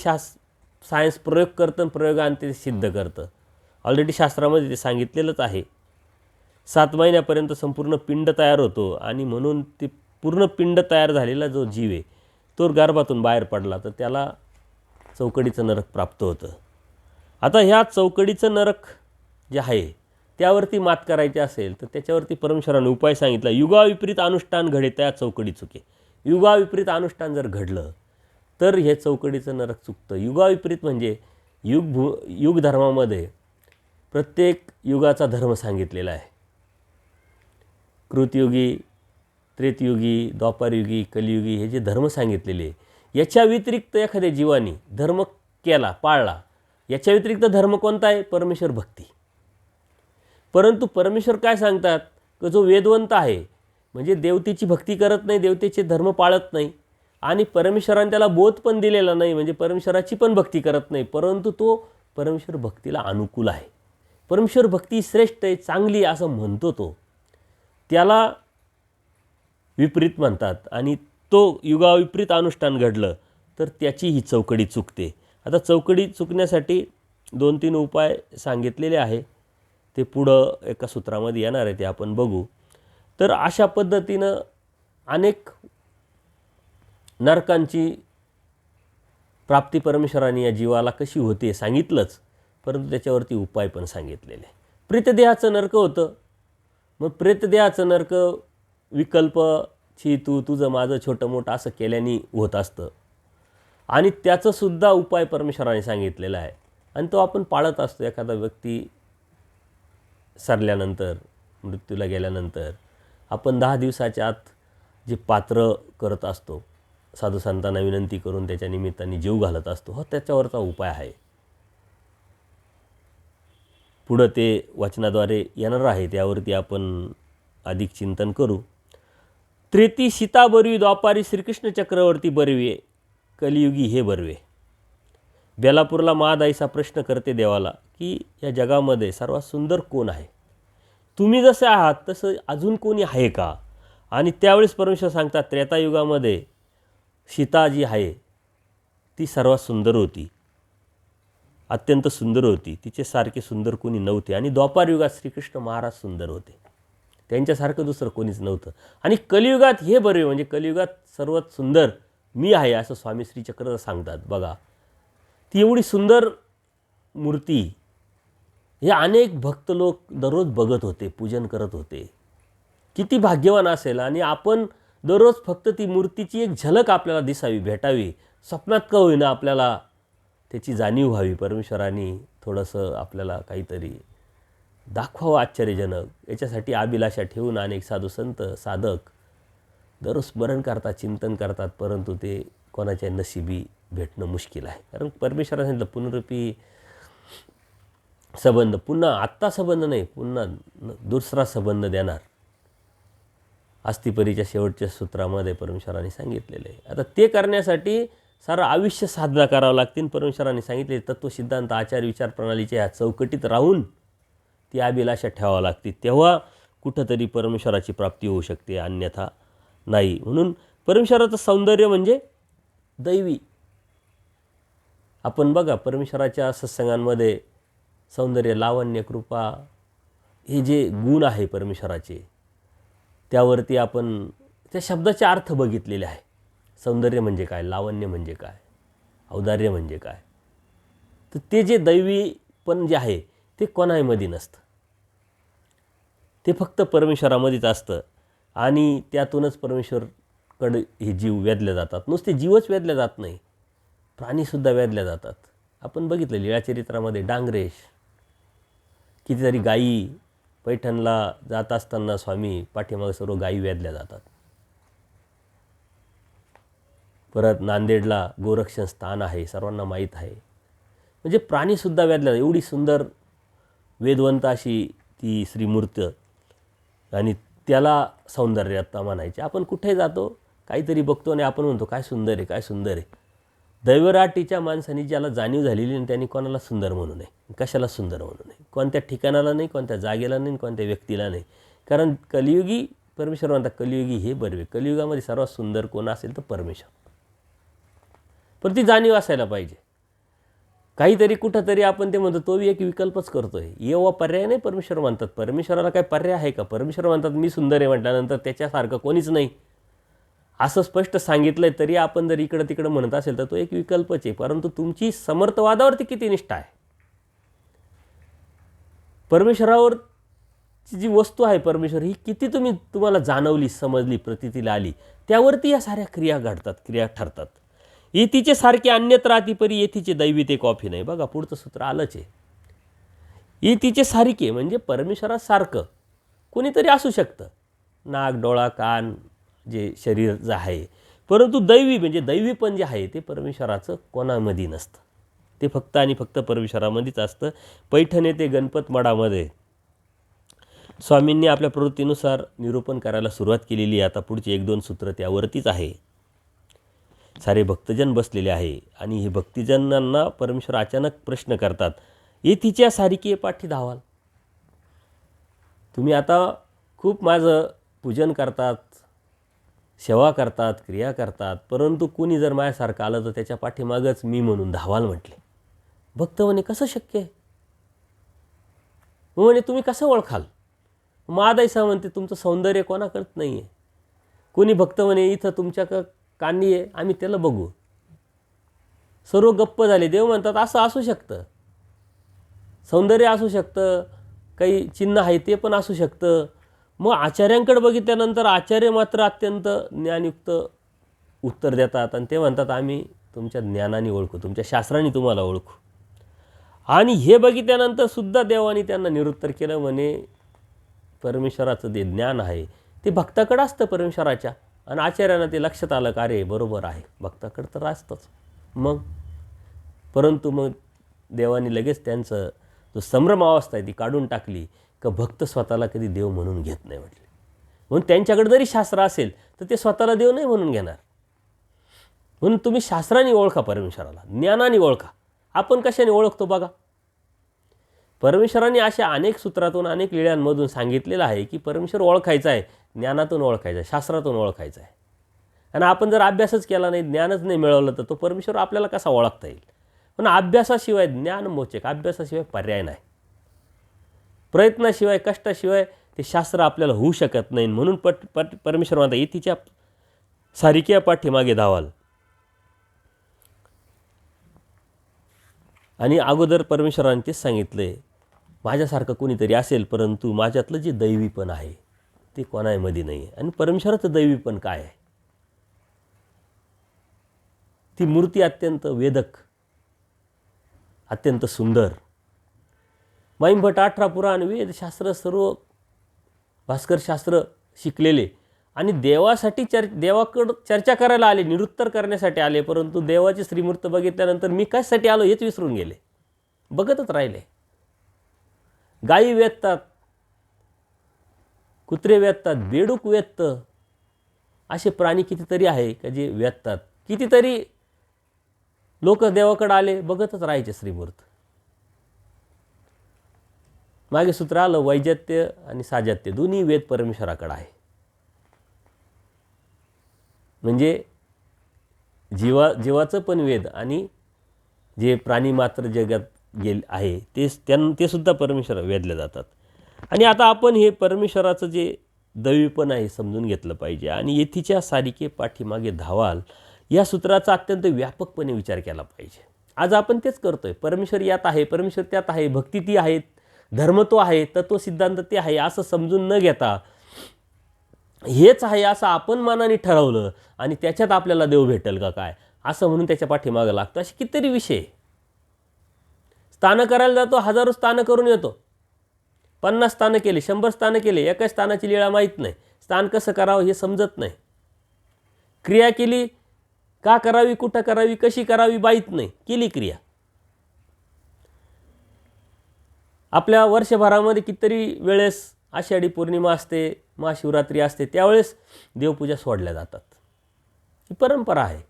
सायन्स प्रयोग करतं आणि प्रयोगाने ते सिद्ध करतं. ऑलरेडी शास्त्रामध्ये ते सांगितलेलंच आहे. 7 महिन्यापर्यंत संपूर्ण पिंड तयार होतो आणि म्हणून ते पूर्ण पिंड तयार झालेला जो जीव आहे तो गर्भातून बाहेर पडला तर त्याला चौकडीचं नरक प्राप्त होतं. आता ह्या चौकडीचं नरक जे आहे त्यावरती मात करायची असेल तर त्याच्यावरती परमेश्वराने उपाय सांगितला. युगाविपरीत अनुष्ठान घडे त्या चौकडी चुके. युगाविपरीत अनुष्ठान जर घडलं तर हे चौकडीचं नरक चुकतं. युगाविपरीत म्हणजे युग धर्मामध्ये प्रत्येक युगाचा धर्म सांगितलेला आहे. कृतयुगी, त्रेतयुगी, द्वापारयुगी, कलियुगी हे जे धर्म सांगितलेले, याच्या व्यतिरिक्त एखाद्या जीवानी धर्म केला, पाळला, याच्या व्यतिरिक्त धर्म कोणता आहे? परमेश्वर भक्ती. परंतु परमेश्वर काय सांगतात की जो वेदवंत आहे म्हणजे देवतेची भक्ती करत नाही, देवतेचे धर्म पाळत नाही आणि परमेश्वराने त्याला बोध पण दिलेला नाही, म्हणजे परमेश्वराची पण भक्ती करत नाही, परंतु तो परमेश्वर भक्तीला अनुकूल आहे, परमेश्वर भक्ती श्रेष्ठ आहे, चांगली असं म्हणतो, तो त्याला विपरीत म्हणतात. आणि तो युगाविपरीत अनुष्ठान घडलं तर त्याची ही चौकडी चुकते. आता चौकडी चुकण्यासाठी 2-3 उपाय सांगितलेले आहे, ते पुढं एका सूत्रामध्ये येणार आहे, ते आपण बघू. तर अशा पद्धतीनं अनेक नरकांची प्राप्ती परमेश्वराने या जीवाला कशी होते सांगितलंच, परंतु त्याच्यावरती उपाय पण सांगितलेले. प्रेतदेहाचं नरक होतं. मग प्रेतदेहाचं नरक विकल्प तुझं माझं छोटं मोठं असं केल्याने होत असतं आणि त्याचंसुद्धा उपाय परमेश्वराने सांगितलेला आहे आणि तो आपण पाळत असतो. एखादा व्यक्ती सरल्यानंतर, मृत्यूला गेल्यानंतर आपण 10 दिवसाच्या आत जे पात्र करत असतो, साधू संतांना विनंती करून त्याच्या निमित्ताने जीव घालत असतो, हा त्याच्यावरचा उपाय आहे. पुढं ते वचनाद्वारे येणार आहे, त्यावरती आपण अधिक चिंतन करू. त्रेती सीता बरवी, द्वापारी श्रीकृष्ण चक्रवर्ती बरवे, कलियुगी हे बरवे. बेलापूरला महादाईचा प्रश्न करते देवाला की या जगामध्ये सर्वात सुंदर कोण आहे? तुम्ही जसे आहात तसं अजून कोणी आहे का? आणि त्यावेळेस परमेश्वर सांगतात त्रेतायुगामध्ये सीता जी आहे ती सर्वात सुंदर होती, अत्यंत सुंदर होती, तिच्यासारखे सुंदर कोणी नव्हते. आणि द्वापारयुगात श्रीकृष्ण महाराज सुंदर होते, त्यांच्यासारखं दुसरं कोणीच नव्हतं. आणि कलियुगात हे बरे, म्हणजे कलियुगात सर्वात सुंदर मी आहे असं स्वामी श्री चक्र सांगतात. बघा ती एवढी सुंदर मूर्ती हे अनेक भक्त लोक दररोज बघत होते, पूजन करत होते. किती भाग्यवान असेल. आणि आपण दररोज फक्त ती मूर्तीची एक झलक आपल्याला दिसावी, भेटावी, स्वप्नात का होईना आपल्याला त्याची जाणीव व्हावी. परमेश्वराने थोडंसं आपल्याला काहीतरी दाखवावं आश्चर्यजनक, याच्यासाठी अभिलाषा ठेवून अनेक साधू संत साधक दररोज स्मरण करतात, चिंतन करतात, परंतु ते कोणाच्या नशिबी भेटणं मुश्किल आहे. कारण परमेश्वराने सांगितलं पुनरुपी संबंध, पुन्हा आत्ता संबंध नाही, पुन्हा दुसरा संबंध देणार. अस्थिपरीच्या शेवटच्या सूत्रामध्ये परमेश्वराने सांगितलेलं आहे. आता ते करण्यासाठी सारं आयुष्य साधना करावं लागतील. परमेश्वराने सांगितले तत्वसिद्धांत आचार विचार प्रणालीच्या ह्या चौकटीत राहून ती अभिलाषा ठेवावं लागते, तेव्हा कुठंतरी परमेश्वराची प्राप्ती होऊ शकते, अन्यथा नाही. म्हणून परमेश्वराचं सौंदर्य म्हणजे दैवी. आपण बघा परमेश्वराच्या सत्संगांमध्ये सौंदर्य, लावण्य, कृपा हे जे गुण आहे परमेश्वराचे, त्यावरती आपण त्या शब्दाचे अर्थ बघितलेले आहे. सौंदर्य म्हणजे काय, लावण्य म्हणजे काय, औदार्य म्हणजे काय. तर ते जे दैवीपण जे आहे ते कोणामध्ये नसतं, ते फक्त परमेश्वरामध्येच असतं. आणि त्यातूनच परमेश्वरकडे हे जीव वेधले जातात. नुसते जीवच वेधले जात नाही, प्राणीसुद्धा वेधले जातात. आपण बघितलं लीळाचरित्रामध्ये डांगरेश, कितीतरी गायी, पैठणला जात असताना स्वामी पाठीमागे सर्व गायी वेधल्या जातात. परत नांदेडला गोरक्षण स्थान आहे, सर्वांना माहीत आहे. म्हणजे प्राणीसुद्धा वेधल्या, एवढी सुंदर वेदवंत अशी ती श्रीमूर्त, आणि त्याला सौंदर्यता म्हणायचे. आपण कुठे जातो काहीतरी बघतो आणि आपण म्हणतो काय सुंदर आहे, काय सुंदर आहे. दैवराटीच्या माणसाने ज्याला जाणीव झालेली नाही त्यांनी कोणाला सुंदर म्हणू नये, कशाला सुंदर म्हणू नये, कोणत्या ठिकाणाला नाही, कोणत्या जागेला नाही, कोणत्या व्यक्तीला नाही. कारण कलियुगी परमेश्वर म्हणतात कलियुगी हे बरवे. कलियुगामध्ये सर्वात सुंदर कोण असेल तर परमेश्वर. पण ती जाणीव असायला पाहिजे. काहीतरी कुठंतरी आपण ते म्हणतो तो एक विकल्पच करतोय, येवा पर्याय नाही. परमेश्वर म्हणतात, परमेश्वराला काय पर्याय आहे का? परमेश्वर म्हणतात मी सुंदर आहे म्हटल्यानंतर त्याच्यासारखं कोणीच नाही. असं स्पष्ट सांगितलंय तरी आपण जर इकडं तिकडं म्हणत असेल तर तो एक विकल्पच आहे. परंतु तुमची समर्थवादावरती किती निष्ठा आहे, परमेश्वरावरची जी वस्तू आहे परमेश्वर ही किती तुम्हाला जाणवली, समजली, प्रतीतीला आली, त्यावरती या साऱ्या क्रिया घडतात, क्रिया ठरतात. येथीचे सारखे अन्यत्र अतिपरी येथीचे दैवी ते कॉफी नाही. बघा पुढचं सूत्र आलंच आहे. येथीचे सारखे म्हणजे परमेश्वरासारखं कोणीतरी असू शकतं, नाक, डोळा, कान, जे शरीर जे आहे. परंतु दैवी म्हणजे दैवीपण जे आहे ते परमेश्वराचं कोणामध्ये नसतं, ते फक्त आणि फक्त परमेश्वरामध्येच असतं. पैठण येथे गणपत मठामध्ये स्वामींनी आपल्या प्रवृत्तीनुसार निरूपण करायला सुरुवात केलेली आहे. आता पुढची 1-2 सूत्र त्यावरतीच आहे. सारे भक्तजन बसलेले आहे आणि हे भक्तजनांना परमेश्वर अचानक प्रश्न करतात, येथीच्या सारिके पाठी धावाल. तुम्ही आता खूप माझं पूजन करतात, सेवा करतात, क्रिया करतात, परंतु कोणी जर माझ्यासारखं आलं तर त्याच्या पाठीमागच मी म्हणून धावाल म्हटले. भक्त म्हणे कसं शक्य आहे? म्हणे तुम्ही कसं ओळखाल? महादाईसा म्हणते तुमचं सौंदर्य कोणाकडत नाही आहे. कोणी भक्त म्हणे इथं तुमच्या कानी आहे, आम्ही त्याला बघू. सर्व गप्प झाले. देव म्हणतात असं असू शकतं, सौंदर्य असू शकतं, काही चिन्ह आहे ते पण असू शकतं. मग आचार्यांकडे बघितल्यानंतर आचार्य मात्र अत्यंत ज्ञानयुक्त उत्तर देतात आणि ते म्हणतात आम्ही तुमच्या ज्ञानाने ओळखू, तुमच्या शास्त्राने तुम्हाला ओळखू. आणि हे बघितल्यानंतर सुद्धा देवाने त्यांना निरुत्तर केलं. म्हणे परमेश्वराचं जे ज्ञान आहे ते भक्ताकडं असतं परमेश्वराच्या, आणि आचार्यांना ते लक्षात आलं का अरे बरोबर आहे, भक्ताकडं तर असतंच. मग परंतु मग देवाने लगेच त्यांचं जो संभ्रम अवस्था आहे ती काढून टाकली का भक्त स्वतःला कधी देव म्हणून घेत नाही म्हटले. म्हणून त्यांच्याकडे जरी शास्त्र असेल तर ते स्वतःला देव नाही म्हणून घेणार. म्हणून तुम्ही शास्त्राने ओळखा परमेश्वराला, ज्ञानाने ओळखा. आपण कशाने ओळखतो बघा. परमेश्वराने अशा अनेक सूत्रातून, अनेक लीळांमधून सांगितलेलं आहे की परमेश्वर ओळखायचा आहे, ज्ञानातून ओळखायचा आहे, शास्त्रातून ओळखायचा आहे. आणि आपण जर अभ्यासच केला नाही, ज्ञानच नाही मिळवलं तर तो परमेश्वर आपल्याला कसा ओळखता येईल? पण अभ्यासाशिवाय ज्ञान मोचक, अभ्यासाशिवाय पर्याय नाही. प्रयत्नाशिवाय, कष्टाशिवाय ते शास्त्र आपल्याला होऊ शकत नाही. म्हणून परमेश्वर म्हणतात येथीच्या सारिक्या पाठीमागे धावाल. आणि अगोदर परमेश्वराने तेच सांगितलं माझ्यासारखं कोणीतरी असेल, परंतु माझ्यातलं जे दैवीपण आहे ते कोणामध्ये नाही आहे. आणि परमेश्वराचं दैवीपण काय आहे? ती मूर्ती अत्यंत वेदक, अत्यंत सुंदर. माईंभट 18 पुराण, वेदशास्त्र, सर्व भास्करशास्त्र शिकलेले आणि देवासाठी देवाकडं चर्चा करायला आले, निरुत्तर करण्यासाठी आले. परंतु देवाची श्रीमूर्त बघितल्यानंतर मी कशासाठी आलो हेच विसरून गेले, बघतच राहिले. गायी वेदतात, कुत्रे वेदतात, बेडूक वेदतं, असे प्राणी कितीतरी आहे का जे वेदतात. कितीतरी लोक देवाकडे आले, बघतच राहायचे श्रीमूर्त. मागे सूत्र आलं वैजत्य आणि साजात्य दोन्ही वेद परमेश्वराकडे आहे. म्हणजे जीवाचं पण वेद आणि जे प्राणी मात्र जगात आहे ते सुद्धा परमेश्वर वेदले जातात. आणि आता आपण हे परमेश्वराचं जे दैवीपण आहे समजून घेतलं पाहिजे. आणि येथीच्या सारिके पाठीमागे धावाल या सूत्राचा अत्यंत व्यापकपणे विचार केला पाहिजे. आज आपण तेच करतोय. परमेश्वर यात आहे, परमेश्वर त्यात आहे, भक्ती ती आहे, धर्म तो आहे, तत्वसिद्धांत ते आहे असं समजून न घेता हेच आहे असं आपण मनाने ठरवलं आणि त्याच्यात आपल्याला देव भेटेल का काय असं म्हणून त्याच्या पाठीमागं लागतं. असे कितीतरी विषय. स्थानं करायला जातो, हजारो स्थानं करून येतो. 50 स्थानं केले, 100 स्थानं केले, एका स्थानाची लीळा माहीत नाही, स्थान कसं करावं हे समजत नाही. क्रिया केली, का करावी, कुठं करावी, कशी करावी माहीत नाही, केली क्रिया. आपल्या वर्षभरामध्ये कितीतरी वेळेस आषाढी पौर्णिमा असते, महाशिवरात्री असते, त्यावेळेस देवपूजा सोडल्या जातात. ही परंपरा आहे.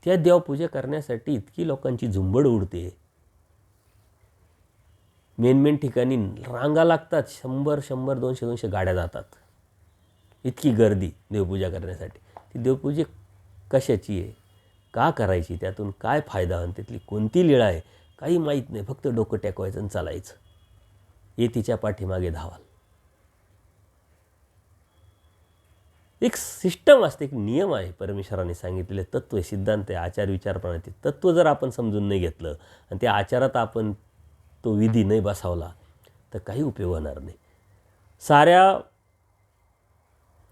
त्या देवपूजा करण्यासाठी इतकी लोकांची झुंबड उडते. मेन ठिकाणी रांगा लागतात, 100, 200 गाड्या जातात. इतकी गर्दी देवपूजा करण्यासाठी. ती देवपूजा कशाची आहे, का करायची, त्यातून काय फायदा आणि त्यातली कोणती लीळा आहे काही माहीत नाही. फक्त डोकं टेकवायचं आणि चालायचं. येथीच्या पाठीमागे धावाल. एक सिस्टम असते, एक नियम आहे परमेश्वराने सांगितलेले तत्त्व आहे, सिद्धांत आहे, आचार विचार प्रणाली. तत्त्व जर आपण समजून नाही घेतलं आणि त्या आचारात आपण तो विधी नाही बसवला तर काही उपयोग होणार नाही. साऱ्या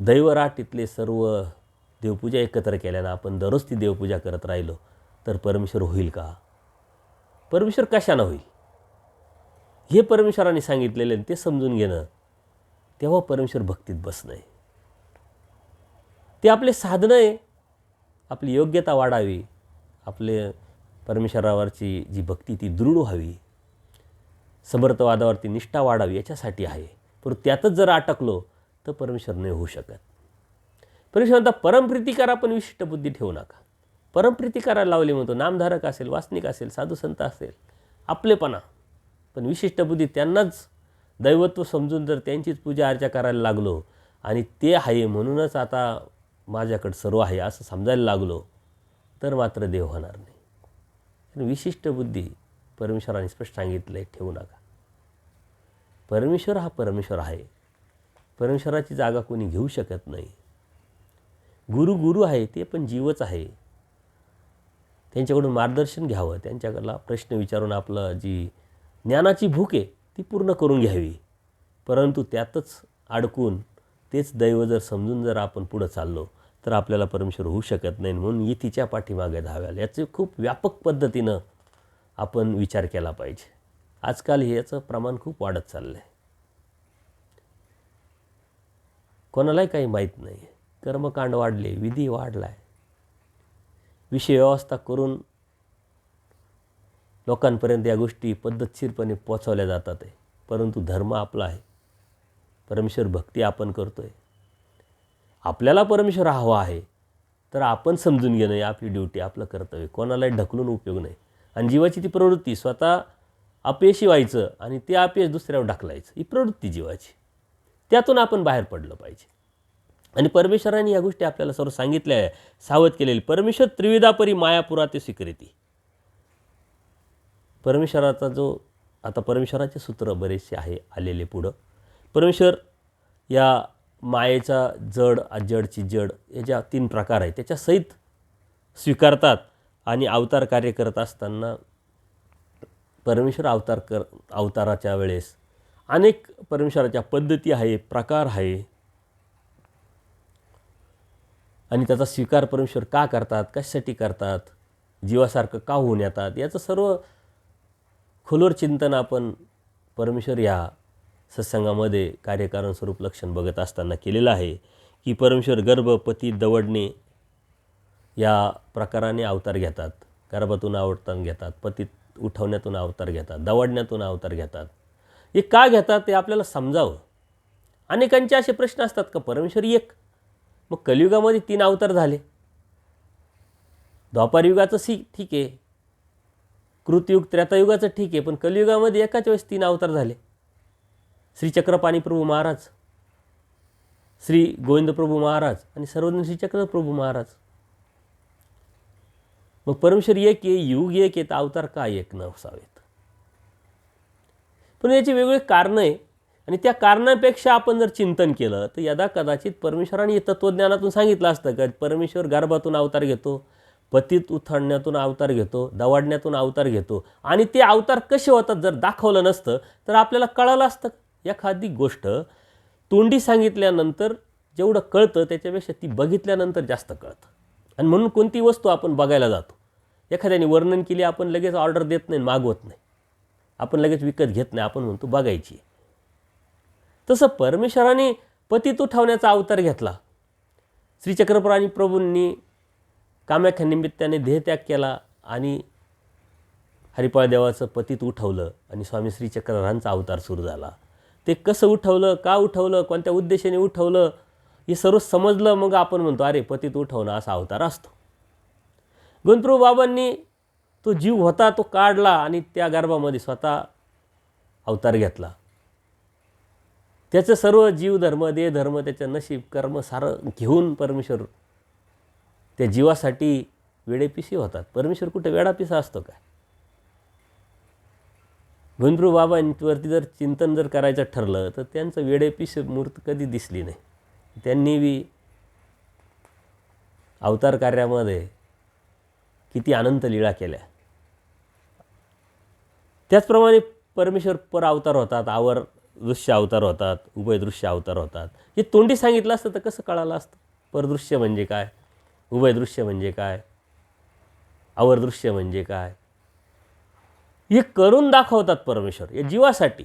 दैवराटीतले सर्व देवपूजा एकत्र केल्यानं आपण दररोज ती देवपूजा करत राहिलो तर परमेश्वर होईल का? परमेश्वर कशानं होईल? हे परमेश्वराने सांगितलेले ते समजून घेणं, तेव्हा परमेश्वर भक्तीत बसणं आहे. ते आपले साधनं आहे. आपली योग्यता वाढावी, आपले परमेश्वरावरची जी भक्ती ती दृढ व्हावी, समर्थवादावरती निष्ठा वाढावी याच्यासाठी आहे. पण त्यातच जर अटकलो तर परमेश्वर नाही होऊ शकत. परमेश्वर म्हणता परमप्रीती करा पण विशिष्ट बुद्धी ठेवू नका. परमप्रीती करायला लावली म्हणतो, नामधारक असेल, वासनिक असेल, साधू संत असेल, आपलेपणा, पण विशिष्ट बुद्धी त्यांनाच दैवत्व समजून जर त्यांचीच पूजा अर्चा करायला लागलो आणि ते आहे म्हणूनच आता माझ्याकडं सर्व आहे असं समजायला लागलो तर मात्र देव होणार नाही. विशिष्ट बुद्धी परमेश्वराने स्पष्ट सांगितलं आहे, ठेवू नका. परमेश्वर हा परमेश्वर आहे. परमेश्वराची जागा कोणी घेऊ शकत नाही. गुरु आहे, ते पण जीवच आहे. त्यांच्याकडून मार्गदर्शन घ्यावं, त्यांच्याकडला प्रश्न विचारून आपलं जी ज्ञानाची भूक आहे ती पूर्ण करून घ्यावी. परंतु त्यातच अडकून तेच दैव जर समजून जर आपण पुढं चाललो तर आपल्याला परमेश्वर होऊ शकत नाही. म्हणून युतीच्या पाठीमागे धावायला याचे खूप व्यापक पद्धतीनं आपण विचार केला पाहिजे. आजकाल याचं प्रमाण खूप वाढत चाललं आहे. कोणालाही काही माहीत नाही. कर्मकांड वाढले, विधी वाढला आहे, विषय व्यवस्था करून लोकांपर्यंत या गोष्टी पद्धतशीरपणे पोचवल्या जातात आहे. परंतु धर्म आपला आहे, परमेश्वर भक्ती आपण करतो आहे. आपल्याला परमेश्वर हवा आहे तर आपण समजून घेणं ही आपली ड्युटी, आपलं कर्तव्य. कोणालाही ढकलून उपयोग नाही. आणि जीवाची ती प्रवृत्ती स्वतः अपयशी व्हायचं आणि ते अपयश दुसऱ्यावर ढकलायचं, ही प्रवृत्ती जीवाची. त्यातून आपण बाहेर पडलं पाहिजे. आणि परमेश्वराने या गोष्टी आपल्याला सर्व सांगितल्या आहे, सावध केलेली. परमेश्वर त्रिविधापरी मायापुरा ते स्वीकृती. परमेश्वराचा जो आता परमेश्वराचे सूत्र बरेचसे आहे आलेले पुढं. परमेश्वर या मायेचा जड, अजडची जड याच्या 3 प्रकार आहेत, त्याच्यासहित स्वीकारतात. आणि अवतार कार्य करत असताना परमेश्वर अवताराच्या वेळेस अनेक परमेश्वराच्या पद्धती आहे, प्रकार आहे. आणि त्याचा स्वीकार परमेश्वर का करतात, कशासाठी करतात, जीवासारखं का होऊन येतात, याचं सर्व खोलवर चिंतन आपण परमेश्वर या सत्संगामध्ये कार्यकारण स्वरूप लक्षण बघत असताना केलेलं आहे. की परमेश्वर गर्भ, पती, दवडणे या प्रकाराने अवतार घेतात. गर्भातून अवतार घेतात, पतीत उठवण्यातून अवतार घेतात, दवडण्यातून अवतार घेतात. हे का घेतात ते आपल्याला समजावं. अनेकांचे असे प्रश्न असतात का परमेश्वर एक, मग कलियुगामध्ये 3 अवतार झाले. द्वापारयुगाचं ठीक आहे, कृतयुग त्रेतायुगाचं ठीक आहे, पण कलियुगामध्ये एकाच वेळेस 3 अवतार झाले. श्री चक्रपाणी प्रभू महाराज, श्री गोविंद प्रभू महाराज आणि सर्वज्ञ श्री चक्र प्रभू महाराज. मग परमेश्वर एक आहे, युग एक आहे, तर अवतार का एक नसावेत? पण याची वेगवेगळी कारणं आहे. आणि त्या कारणापेक्षा आपण जर चिंतन केलं तर यदा कदाचित परमेश्वराने तत्त्वज्ञानातून सांगितलं असतं का परमेश्वर गर्भातून अवतार घेतो, पतीत उथळण्यातून अवतार घेतो, दवाडण्यातून अवतार घेतो. आणि ते अवतार कसे होतात जर दाखवलं नसतं तर आपल्याला कळलं असतं. एखादी गोष्ट तोंडी सांगितल्यानंतर जेवढं कळतं त्याच्यापेक्षा ती बघितल्यानंतर जास्त कळतं. आणि म्हणून कोणती वस्तू आपण बघायला जातो. एखाद्याने वर्णन केली, आपण लगेच ऑर्डर देत नाही, मागवत नाही, आपण लगेच विकत घेत नाही, आपण म्हणतो बघायची. तसं परमेश्वराने पतीत उठवण्याचा अवतार घेतला. श्री चक्रपाणी प्रभूंनी कामाख्या निमित्ताने देहत्याग केला आणि हरिपाळ देवाचं पतीत उठवलं आणि स्वामी श्री चक्रधरांचा अवतार सुरू झाला. ते कसं उठवलं, का उठवलं, कोणत्या उद्देशाने उठवलं हे सर्व समजलं. मग आपण म्हणतो अरे पतीत उठवणं असा अवतार असतो. गोविंदप्रभू बाबांनी तो जीव होता तो काढला आणि त्या गर्भामध्ये स्वतः अवतार घेतला. त्याचं सर्व जीवधर्म, देहधर्म, त्याचं नशीब, कर्म सारं घेऊन परमेश्वर त्या जीवासाठी वेडेपिसी होतात. परमेश्वर कुठे वेडापिसा असतो काय? गोविंदप्रभू बाबांवरती जर चिंतन जर करायचं ठरलं तर त्यांचं वेडेपिसी मूर्त कधी दिसली नाही. त्यांनी बी अवतार कार्यामध्ये किती अनंत लीळा केल्या. त्याचप्रमाणे परमेश्वर पर अवतार होतात, आवर दृश्य अवतार होतात, उभयदृश्य अवतार होतात. हे तोंडी सांगितलं असतं तर कसं कळालं असतं? परदृश्य म्हणजे काय, उभयदृश्य म्हणजे काय, आवर्दृश्य म्हणजे काय, हे करून दाखवतात परमेश्वर या जीवासाठी.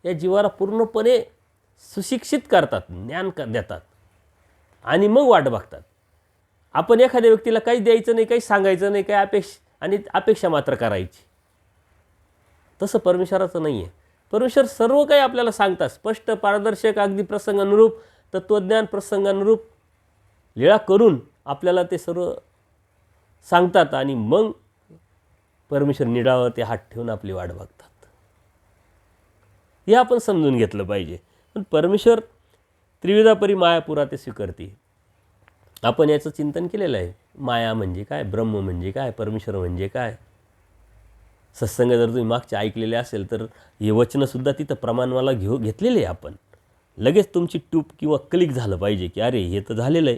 या जीवाला पूर्णपणे सुशिक्षित करतात, ज्ञान देतात आणि मग वाट बघतात. आपण एखाद्या व्यक्तीला काही द्यायचं नाही, काही सांगायचं नाही, काही अपेक्षा मात्र करायची. तसं परमेश्वराचं नाही आहे. परमेश्वर सर्व काही आपल्याला सांगतात, स्पष्ट, पारदर्शक, अगदी प्रसंगानुरूप, तत्त्वज्ञान प्रसंगानुरूप लीळा करून आपल्याला ते सर्व सांगतात आणि मग परमेश्वर निडावर ते हात ठेवून आपली वाट बघतात. हे आपण समजून घेतलं पाहिजे. पण परमेश्वर त्रिविधा परी माया पुरा ते स्वीकारते. आपण याचं चिंतन केलेलं आहे. माया म्हणजे काय, ब्रह्म म्हणजे काय, परमेश्वर म्हणजे काय. सत्संग जर तुम्ही मागचे ऐकलेले असेल तर हे वचनंसुद्धा तिथं प्रमाणवाला घेतलेले आहे. आपण लगेच तुमची टूप किंवा क्लिक झालं पाहिजे की अरे हे तर झालेलं आहे.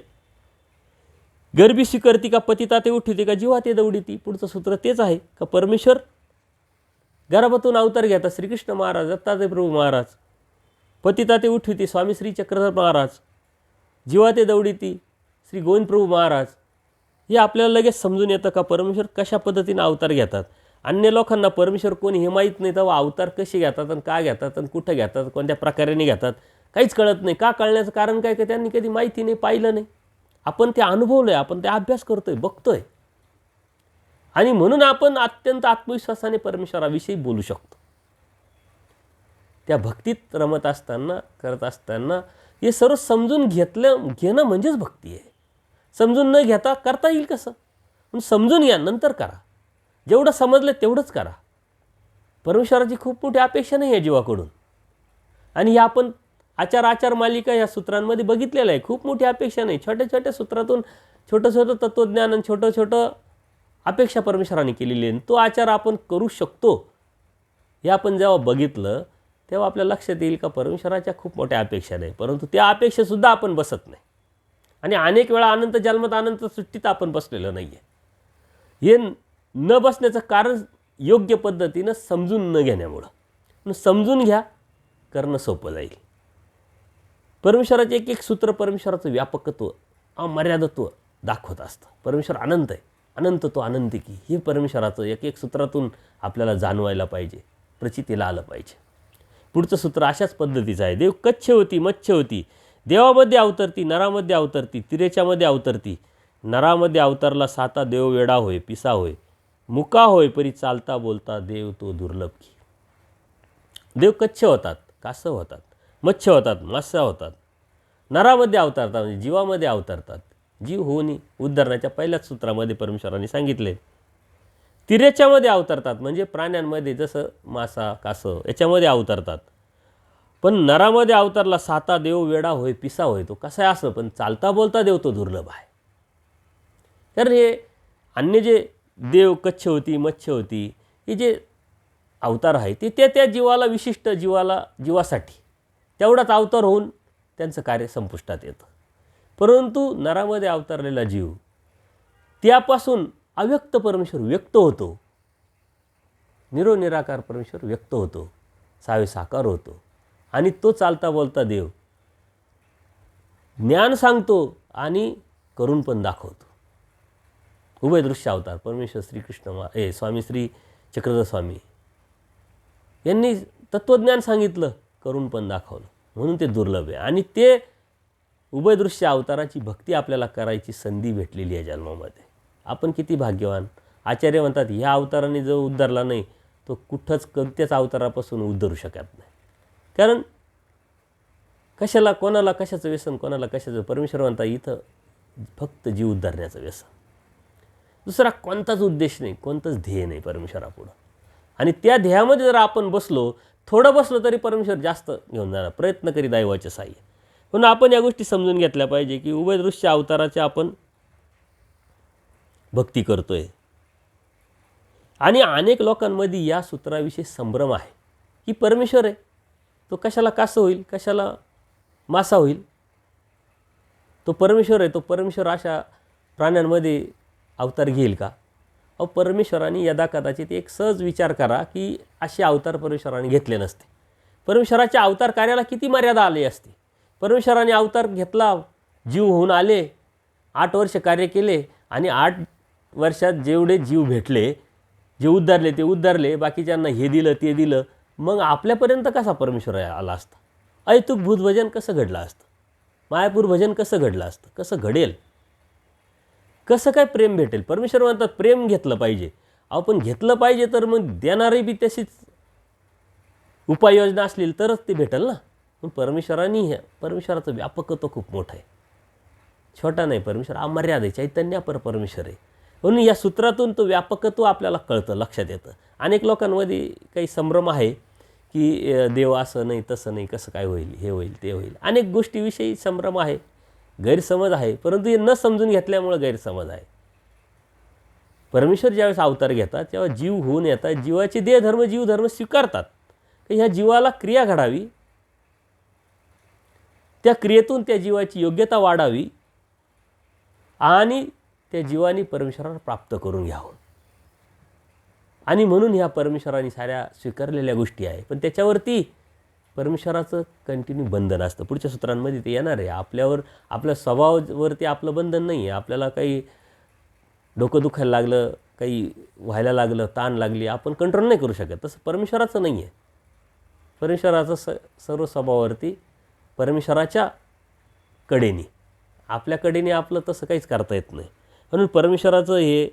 गर्भी स्वीकारती का पतिता ते उठवते का जीवा ते दौडीती. पुढचं सूत्र तेच आहे का परमेश्वर गर्भातून अवतार घेतात. श्रीकृष्ण महाराज, दत्तात्रय प्रभू महाराज, पतिता ते उठवती स्वामी श्री चक्रधर महाराज, जीवा ते दौडीती श्री गोविंद प्रभू महाराज. हे आपल्याला लगेच समजून येतं का परमेश्वर कशा पद्धतीनं अवतार घेतात. अन्य लोकांना परमेश्वर कोणी हे माहीत नाही, तेव्हा अवतार कसे घेतात आणि का घेतात आणि कुठं घेतात, कोणत्या प्रकाराने घेतात, काहीच कळत नाही. का कळण्याचं कारण काय की त्यांनी कधी माहिती नाही, पाहिलं नाही. आपण ते अनुभवलं आहे, आपण ते अभ्यास करतोय, बघतोय आणि म्हणून आपण अत्यंत आत्मविश्वासाने परमेश्वराविषयी बोलू शकतो. त्या भक्तीत रमत असताना, करत असताना हे सर्व समजून घेणं म्हणजेच भक्ती आहे. समजून न घेता करता येईल कसं? पण समजून घ्या, नंतर करा. जेवढं समजलं तेवढंच करा. परमेश्वराची खूप मोठी अपेक्षा नाही आहे जीवाकडून. आणि हे आपण आचार मालिका या सूत्रांमध्ये बघितलेलं आहे. खूप मोठी अपेक्षा नाही, छोट्या छोट्या सूत्रातून छोटं तत्त्वज्ञान आणि छोटं अपेक्षा परमेश्वराने केलेली आहे. तो आचार आपण करू शकतो हे आपण जेव्हा बघितलं तेव्हा आपल्या लक्षात येईल का परमेश्वराच्या खूप मोठ्या अपेक्षा नाही, परंतु त्या अपेक्षेसुद्धा आपण बसत नाही. आणि अनेक वेळा अनंत जन्मात अनंत सृष्टीत आपण बसलेलं नाही आहे. हे न बसण्याचं कारण योग्य पद्धतीनं समजून न घेण्यामुळं. समजून घ्या, करणं सोपं जाईल. परमेश्वराचे एक सूत्र परमेश्वराचं व्यापकत्व, अमर्यादत्व दाखवत असतं. परमेश्वर अनंत आहे, अनंत तो अनंतिकी. हे परमेश्वराचं एक सूत्रातून आपल्याला जाणवायला पाहिजे, प्रचितीला आलं पाहिजे. पुढचं सूत्र अशाच पद्धतीचं आहे. देव कच्छ होती, मच्छ होती, देवामध्ये अवतरती, नरामध्ये अवतरती, तिरेच्यामध्ये अवतरती. नरामध्ये अवतारला साता देव वेडा होय, पिसा होय, मुका होय, परी चालता बोलता देव तो दुर्लभ की. देव कच्छ होतात, कासव होतात, मच्छ होतात, मासा होतात, नरामध्ये अवतारतात म्हणजे जीवामध्ये अवतरतात. जीव होऊन उद्धारणाच्या पहिल्याच सूत्रामध्ये परमेश्वराने सांगितले. तिरेच्यामध्ये अवतरतात म्हणजे प्राण्यांमध्ये, जसं मासा, कासव याच्यामध्ये अवतरतात. पण नरामध्ये अवतारला साता देव वेडा होय, पिसा होय, तो कसा आहे असं, पण चालता बोलता देव तो दुर्लभ आहे. तर हे अन्य जे देव कच्छ होती, मच्छ होती, हे जे अवतार आहे ते त्या जीवाला, विशिष्ट जीवासाठी तेवढाच अवतार होऊन त्यांचं कार्य संपुष्टात येतं. परंतु नरामध्ये अवतारलेला जीव, त्यापासून अव्यक्त परमेश्वर व्यक्त होतो, निराकार परमेश्वर व्यक्त होतो, सावे साकार होतो. आणि तो चालता बोलता देव ज्ञान सांगतो आणि करून पण दाखवतो. उभयदृश्य अवतार परमेश्वर श्रीकृष्ण स्वामी श्री चक्रधर स्वामी यांनी तत्त्वज्ञान सांगितलं, करून पण दाखवलं, म्हणून ते दुर्लभ आहे. आणि ते उभयदृश्य अवताराची भक्ती आपल्याला करायची संधी भेटलेली आहे जन्मामध्ये. आपण किती भाग्यवान. आचार्य म्हणतात ह्या अवताराने जो उद्धारला नाही तो कुठंच कोणत्याच अवतारापासून उद्धरू शकत नाही. कारण कशाला, कोणाला कशाचं व्यसन, कोणाला कशाचं. परमेश्वर म्हणता इथं फक्त जीव उद्धारण्याचं व्यसन, दुसरा कोणताच उद्देश नाही, कोणतंच ध्येय नाही परमेश्वरापुढं. आणि त्या ध्येयामध्ये जर आपण बसलो, थोडं बसलो तरी परमेश्वर जास्त घेऊन जाणार, प्रयत्न करी दैवाचे साह्य. म्हणून आपण या गोष्टी समजून घेतल्या पाहिजे की उभयदृश्य अवताराचे आपण भक्ती करतोय. आणि अनेक लोकांमध्ये या सूत्राविषयी संभ्रम आहे की परमेश्वर आहे तो कशाला कासव होईल, कशाला मासा होईल. तो परमेश्वर आहे, तो परमेश्वर अशा प्राण्यांमध्ये अवतार घेईल का? अहो, परमेश्वराने यदा कदाचित एक सहज विचार करा की असे अवतार परमेश्वराने घेतले नसते. परमेश्वराच्या अवतार कार्याला किती मर्यादा आली असती. परमेश्वराने अवतार घेतला, जीव होऊन आले, 8 वर्ष कार्य केले आणि 8 वर्षात जेवढे जीव भेटले, जे उद्धारले ते उद्धारले, बाकीच्यांना हे दिलं ते दिलं, मग आपल्यापर्यंत कसा परमेश्वर आला असता? अहेतुक भूत भजन कसं घडलं असतं? मायापूर भजन कसं घडलं असतं? कसं घडेल? कसं काय प्रेम भेटेल? परमेश्वर म्हणतात प्रेम घेतलं पाहिजे. अहो, पण घेतलं पाहिजे तर मग देणारी बी तशीच उपाययोजना असलेली तरच ते भेटेल ना. पण परमेश्वराचं व्यापकत्व खूप मोठं आहे, छोटा नाही. परमेश्वर अमर्याद आहे, चैतन्यापर परमेश्वर आहे. म्हणून या सूत्रातून तो व्यापकत्व आपल्याला कळतं, लक्षात येतं. अनेक लोकांमध्ये काही संभ्रम आहे की देव असं नाही तसं नाही, कसं काय होईल, हे होईल ते होईल, अनेक गोष्टीविषयी संभ्रम आहे, गैरसमज आहे. परंतु हे न समजून घेतल्यामुळं गैरसमज आहे. परमेश्वर ज्यावेळेस अवतार घेतात तेव्हा जीव होऊन येतात, जीवाचे देहधर्म जीवधर्म स्वीकारतात. तर ह्या जीवाला क्रिया घडावी, त्या क्रियेतून त्या जीवाची योग्यता वाढावी आणि त्या जीवानी परमेश्वराला प्राप्त करून घ्यावं. आणि म्हणून ह्या परमेश्वराने साऱ्या स्वीकारलेल्या गोष्टी आहे. पण त्याच्यावरती परमेश्वराचं कंटिन्यू बंधन असतं. पुढच्या सूत्रांमध्ये ते येणार आहे. आपल्या स्वभावावरती आपलं बंधन नाही आहे. आपल्याला काही डोकं दुखायला लागलं, काही व्हायला लागलं, ताण लागली, आपण कंट्रोल नाही करू शकत. तसं परमेश्वराचं नाही आहे. परमेश्वराचं सर्व स्वभावावरती परमेश्वराच्या कडेने, आपल्या कडेने आपलं तसं काहीच करता येत नाही. म्हणून परमेश्वराचं हे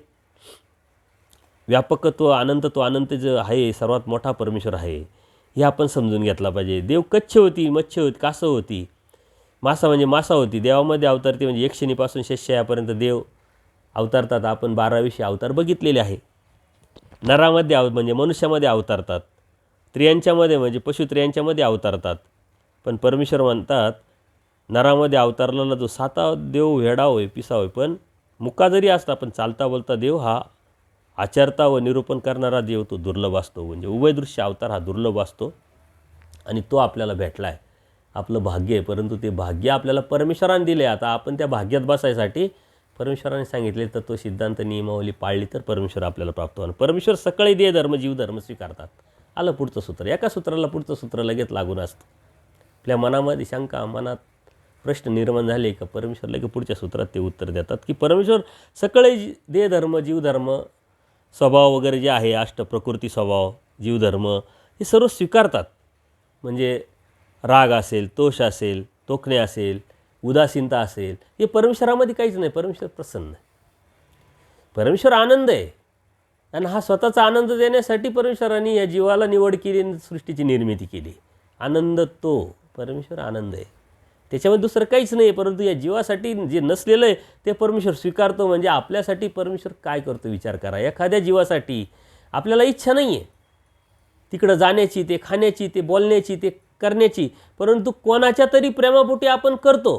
व्यापकत्व, अनंत जे आहे, सर्वात मोठा परमेश्वर आहे, हे आपण समजून घेतला पाहिजे. देव कच्छ होती, मच्छी होती, कासव होती, मासा म्हणजे मासा होती. देवामध्ये अवतारते म्हणजे यक्षिणीपासून शेषयापर्यंत देव अवतारतात. आपण 1200 अवतार बघितलेले आहे. नरामध्ये म्हणजे मनुष्यामध्ये अवतारतात, स्त्रियांच्यामध्ये म्हणजे पशुत्रियांच्यामध्ये अवतारतात. पण परमेश्वर म्हणतात नरामध्ये अवतारलेला जो साता देव वेडा होय, पिसा होय, पण मुका जरी असता पण चालता बोलता देव हा आचारता व निरूपण करणारा देव तो दुर्लभ असतो. म्हणजे उभयदृश्य अवतार हा दुर्लभ असतो आणि तो आपल्याला भेटला आहे. आपलं भाग्य आहे. परंतु ते भाग्य आपल्याला परमेश्वराने दिले. आता आपण त्या भाग्यात बसायसाठी परमेश्वराने सांगितले तर तो सिद्धांत नियमावली पाळली तर परमेश्वर आपल्याला प्राप्त होणार. परमेश्वर सकाळी देहधर्म जीवधर्म स्वीकारतात. आलं पुढचं सूत्र. एका सूत्राला पुढचं सूत्र लगेच लागून असतं. आपल्या मनामध्ये शंका, मनात प्रश्न निर्माण झाले का परमेश्वर लगेच पुढच्या सूत्रात ते उत्तर देतात की परमेश्वर सकाळी देहधर्म जीवधर्म स्वभाव वगैरे जे आहे, अष्टप्रकृती स्वभाव, जीवधर्म हे सर्व स्वीकारतात. म्हणजे राग असेल, तोष असेल, तोखणे असेल, उदासीनता असेल, हे परमेश्वरामध्ये काहीच नाही. परमेश्वर प्रसन्न आहे, परमेश्वर आनंद आहे. आणि हा स्वतःचा आनंद देण्यासाठी परमेश्वराने या जीवाला निवड केली आणि सृष्टीची निर्मिती केली. आनंद तो परमेश्वर आनंद आहे, त्याच्यामध्ये दुसरं काहीच नाही. परंतु या जीवासाठी जे नसलेलं आहे ते परमेश्वर स्वीकारतो. म्हणजे आपल्यासाठी परमेश्वर काय करतो विचार करा. एखाद्या जीवासाठी आपल्याला इच्छा नाही आहे तिकडं जाण्याची, ते खाण्याची, ते बोलण्याची, ते करण्याची, परंतु कोणाच्या तरी प्रेमापोटी आपण करतो.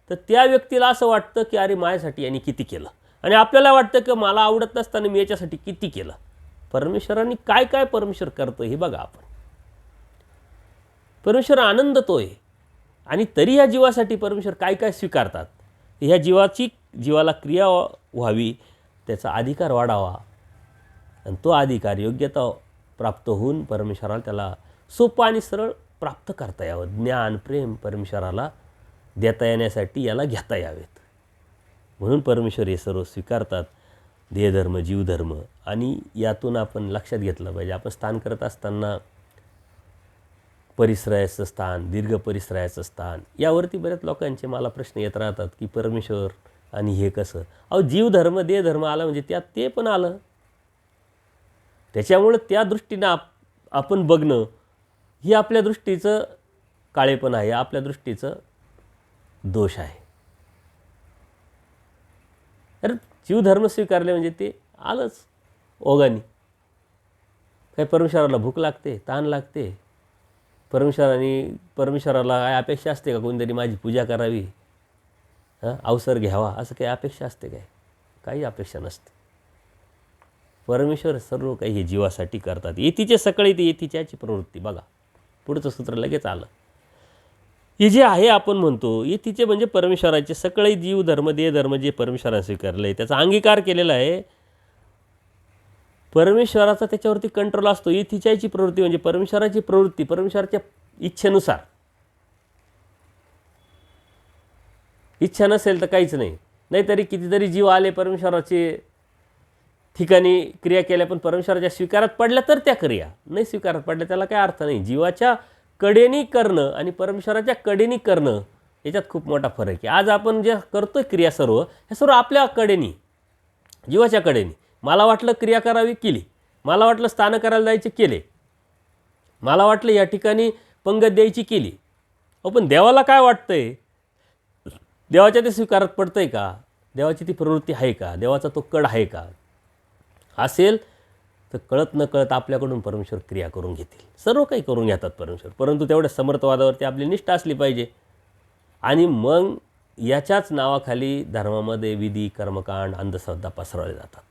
तर त्या व्यक्तीला असं वाटतं की अरे माझ्यासाठी यांनी किती केलं, आणि आपल्याला वाटतं की मला आवडत नसताना मी याच्यासाठी किती केलं. परमेश्वरांनी काय काय परमेश्वर करतो हे बघा आपण. परमेश्वर आनंद तो आहे आणि तरी ह्या जीवासाठी परमेश्वर काय काय स्वीकारतात. ह्या जीवाला क्रिया व्हावी, त्याचा अधिकार वाढावा आणि तो अधिकार योग्यता प्राप्त होऊन परमेश्वराला त्याला सोपं आणि सरळ प्राप्त करता यावं. ज्ञान प्रेम परमेश्वराला देता येण्यासाठी याला घेता यावेत. म्हणून परमेश्वर हे सर्व स्वीकारतात, देहधर्म जीवधर्म. आणि यातून आपण लक्षात घेतलं पाहिजे आपण स्थान करत असताना परिसराचं स्थान, दीर्घ परिसराचं स्थान, यावरती बऱ्याच लोकांचे मला प्रश्न येत राहतात की परमेश्वर आणि हे कसं. अहो, जीवधर्म देहधर्म आला म्हणजे त्यात ते पण आलं. त्याच्यामुळं त्या दृष्टीनं आपण बघणं ही आपल्या दृष्टीचं काळेपण आहे, आपल्या दृष्टीचं दोष आहे. तर जीवधर्म स्वीकारले म्हणजे ते आलंच ओघानी. काय परमेश्वराला भूक लागते, ताण लागते, परमेश्वराला काय अपेक्षा असते का कोणीतरी माझी पूजा करावी, अवसर घ्यावा, असं काही अपेक्षा असते काय? काही अपेक्षा नसते. परमेश्वर सर्व काही हे जीवासाठी करतात. येतीचे सकाळी ते येतीच्याची प्रवृत्ती बघा. पुढचं सूत्र लगेच आलं. हे जे आहे आपण म्हणतो हे तिचे म्हणजे परमेश्वराचे सगळे जीव धर्म देह धर्म जे परमेश्वराने स्वीकारले त्याचा अंगीकार केलेला आहे. परमेश्वराचा त्याच्यावरती कंट्रोल असतो. ही तिच्याची प्रवृत्ती म्हणजे परमेश्वराची प्रवृत्ती परमेश्वराच्या इच्छेनुसार. इच्छा नसेल तर काहीच नाही. नाहीतरी कितीतरी जीव आले परमेश्वराचे ठिकाणी क्रिया केल्या पण परमेश्वराच्या स्वीकारात पडल्या तर त्या क्रिया, नाही स्वीकारात पडल्या त्याला काय अर्थ नाही. जीवाच्या कडेनी करणं आणि परमेश्वराच्या कडेनी करणं याच्यात खूप मोठा फरक आहे. आज आपण जे करतोय क्रिया सर्व ह्या सर्व आपल्या कडेनी जीवाच्या कडेनी. मला वाटलं क्रिया करावी केली, मला वाटलं स्नान करायला जायचे केले, मला वाटलं या ठिकाणी पंगत द्यायची केली. पण देवाला काय वाटतंय? देवाच्या ते स्वीकारात पडतंय का? देवाची ती प्रवृत्ती आहे का? देवाचा तो कड आहे का? असेल तर कळत न कळत आपल्याकडून परमेश्वर क्रिया करून घेतील. सर्व काही करून घेतात परमेश्वर, परंतु तेवढ्या समर्थवादावरती आपली निष्ठा असली पाहिजे. आणि मग याच्याच नावाखाली धर्मामध्ये विधी कर्मकांड अंधश्रद्धा पसरवले जातात.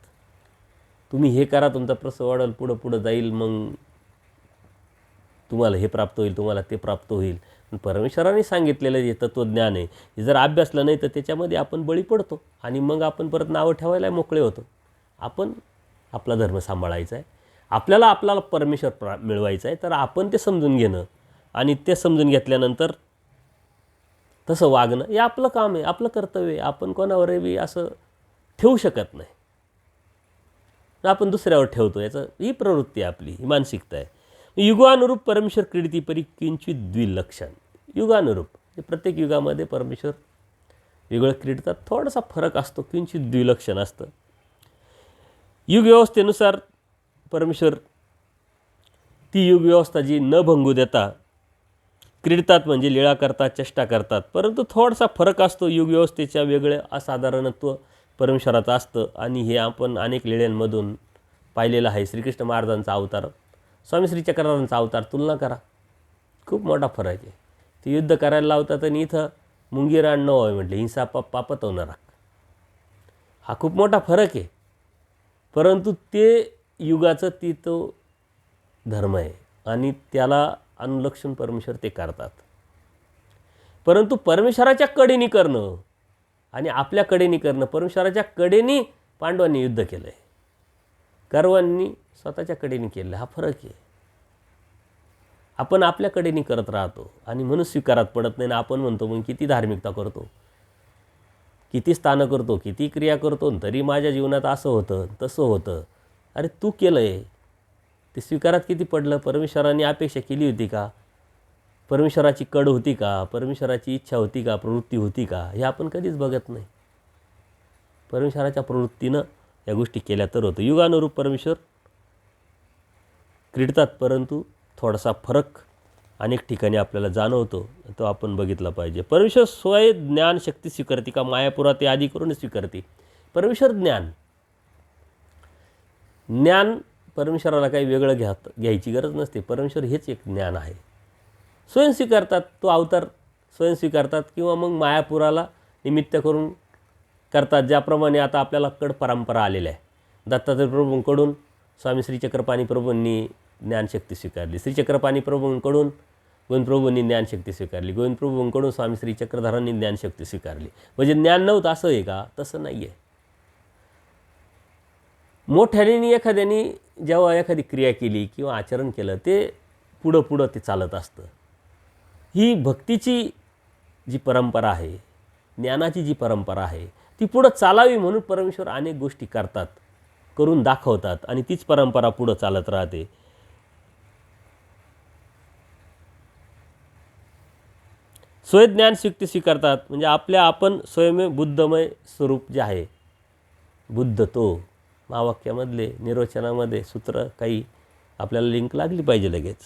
तुम्ही हे करा तुमचा प्रसव वाढेल, पुढं पुढं जाईल, मग तुम्हाला हे प्राप्त होईल, तुम्हाला ते प्राप्त होईल. पण परमेश्वराने सांगितलेलं जे तत्त्वज्ञान आहे हे जर अभ्यासलं नाही तर त्याच्यामध्ये आपण बळी पडतो आणि मग आपण परत नावं ठेवायला मोकळे होतो. आपण आपला धर्म सांभाळायचा आहे, आपल्याला आपल्याला परमेश्वर मिळवायचा आहे, तर आपण ते समजून घेणं आणि ते समजून घेतल्यानंतर तसं वागणं हे आपलं काम आहे, आपलं कर्तव्य आहे. आपण कोणावरही असं ठेवू शकत नाही. आपण दुसऱ्यावर ठेवतो, याचं ही प्रवृत्ती आहे आपली, ही मानसिकता आहे. युगानुरूप परमेश्वर क्रीडती परी किंचित द्विलक्षण. युगानुरूप प्रत्येक युगामध्ये परमेश्वर वेगळं क्रीडतात, थोडासा फरक असतो, किंचित द्विलक्षण असतं. युगव्यवस्थेनुसार परमेश्वर ती युगव्यवस्था जी न भंगू देता क्रीडतात, म्हणजे लीळा करतात, चेष्टा करतात. परंतु थोडासा फरक असतो. युगव्यवस्थेच्या वेगळे असाधारणत्व परमेश्वराचं असतं आणि हे आपण अनेक लीळांमधून पाहिलेलं आहे. श्रीकृष्ण महाराजांचा अवतार, स्वामी श्री चक्रधरांचा अवतार तुलना करा, खूप मोठा फरक आहे. ते युद्ध करायला लावतात आणि इथं मुंगीरा न व्हावे म्हटले, हिंसा पापत होणार. हा खूप मोठा फरक आहे. परंतु ते युगाचं ती तो धर्म आहे आणि त्याला अनुलक्षून परमेश्वर ते करतात. परंतु परमेश्वराच्या कडेनी करणं आणि आपल्या कडेनी करणं, परमेश्वराच्या कडेनी पांडवांनी युद्ध केलं आहे, कौरवांनी स्वतःच्या कडेनी केलं, हा फरक आहे. आपण आपल्या कडेनी करत राहतो आणि म्हणून स्वीकारात पडत नाही. ना आपण म्हणतो मग किती धार्मिकता करतो, किती स्थानं करतो, किती क्रिया करतो, तरी माझ्या जीवनात असं होतं तसं होतं. अरे तू केलं आहे ते स्वीकारात किती पडलं? परमेश्वराने अपेक्षा केली होती का? परमेश्वराची कड होती का? परमेश्वराची इच्छा होती का? प्रवृत्ती होती का? हे आपण कधीच बघत नाही. परमेश्वराच्या प्रवृत्तीनं या गोष्टी केल्या तर होतं. युगानुरूप परमेश्वर क्रीडतात, परंतु थोडासा फरक अनेक ठिकाणी आपल्याला जाणवतो, तो आपण बघितला पाहिजे. परमेश्वर स्वय ज्ञान शक्ती स्वीकारते का? मायापुरा ते आधी करून स्वीकारते. परमेश्वर ज्ञान परमेश्वराला काही वेगळं घ्यायची गरज नसते. परमेश्वर हेच एक ज्ञान आहे. स्वयं स्वीकारतात, तो अवतार स्वयं स्वीकारतात किंवा मग मायापुराला निमित्त करून करतात. ज्याप्रमाणे आता आपल्याला कड परंपरा आलेल्या आहे. दत्तात्रय प्रभूंकडून स्वामी श्री चक्रपाणी प्रभूंनी ज्ञानशक्ती स्वीकारली, श्री चक्रपाणी प्रभूंकडून गोविंद प्रभूंनी ज्ञानशक्ती स्वीकारली, गोविंद प्रभूंकडून स्वामी श्री चक्रधरांनी ज्ञानशक्ती स्वीकारली. म्हणजे ज्ञान नव्हतं असं आहे का? तसं नाही आहे. मोठ्याने एखाद्याने जेव्हा एखादी क्रिया केली किंवा आचरण केलं ते पुढं ते चालत असतं. ही भक्तीची जी परंपरा आहे, ज्ञानाची जी परंपरा आहे, ती पुढं चालावी म्हणून परमेश्वर अनेक गोष्टी करतात, करून दाखवतात आणि तीच परंपरा पुढं चालत राहते. स्वयंज्ञान शक्ती स्वीकारतात, म्हणजे आपण स्वयं बुद्धमय स्वरूप जे आहे, बुद्ध तो महावाक्यामधले निर्वचनामध्ये सूत्र काही आपल्याला लिंक लागली पाहिजे लगेच.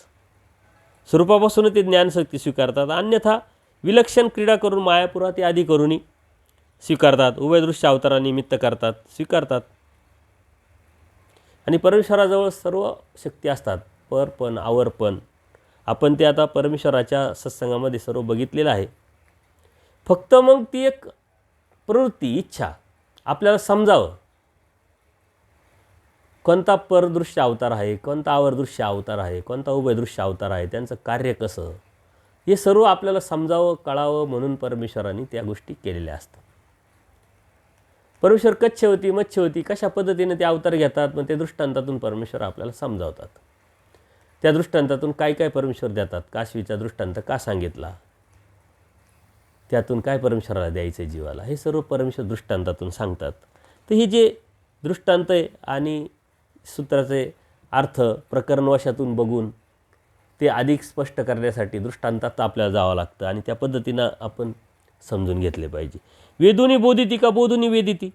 स्वरूपापासून ते ज्ञानशक्ती स्वीकारतात. अन्यथा विलक्षण क्रीडा करून मायापुरा ते आधी करूनही स्वीकारतात. उभयदृश्य अवतारानिमित्त करतात, स्वीकारतात. आणि परमेश्वराजवळ सर्व शक्ती असतात, परपण आवर्पण. आपण ते आता परमेश्वराच्या सत्संगामध्ये सर्व बघितलेलं आहे. फक्त मग ती एक प्रवृत्ती, इच्छा आपल्याला समजावं कोणता परदृश्य अवतार आहे, कोणता आवर्दृश्य अवतार आहे, कोणता उभयदृश्य अवतार आहे, त्यांचं कार्य कसं, हे सर्व आपल्याला समजावं कळावं म्हणून परमेश्वराने त्या गोष्टी केलेल्या असतात. परमेश्वर कच्छवती मच्छवती कशा पद्धतीने ते अवतार घेतात, मग ते दृष्टांतातून परमेश्वर आपल्याला समजावतात. त्या दृष्टांतातून काय काय परमेश्वर देतात, काशवीचा दृष्टांत का सांगितला, त्यातून काय परमेश्वराला द्यायचं जीवाला, हे सर्व परमेश्वर दृष्टांतातून सांगतात. तर हे जे दृष्टांत आहे आणि सूत्राचे अर्थ प्रकरणवशातून बघून ते अधिक स्पष्ट करण्यासाठी दृष्टांतात आपल्याला जावं लागतं आणि त्या पद्धतीनं आपण समजून घेतले पाहिजे. वेदोनी बोधिती का बोधुनी वेदिती,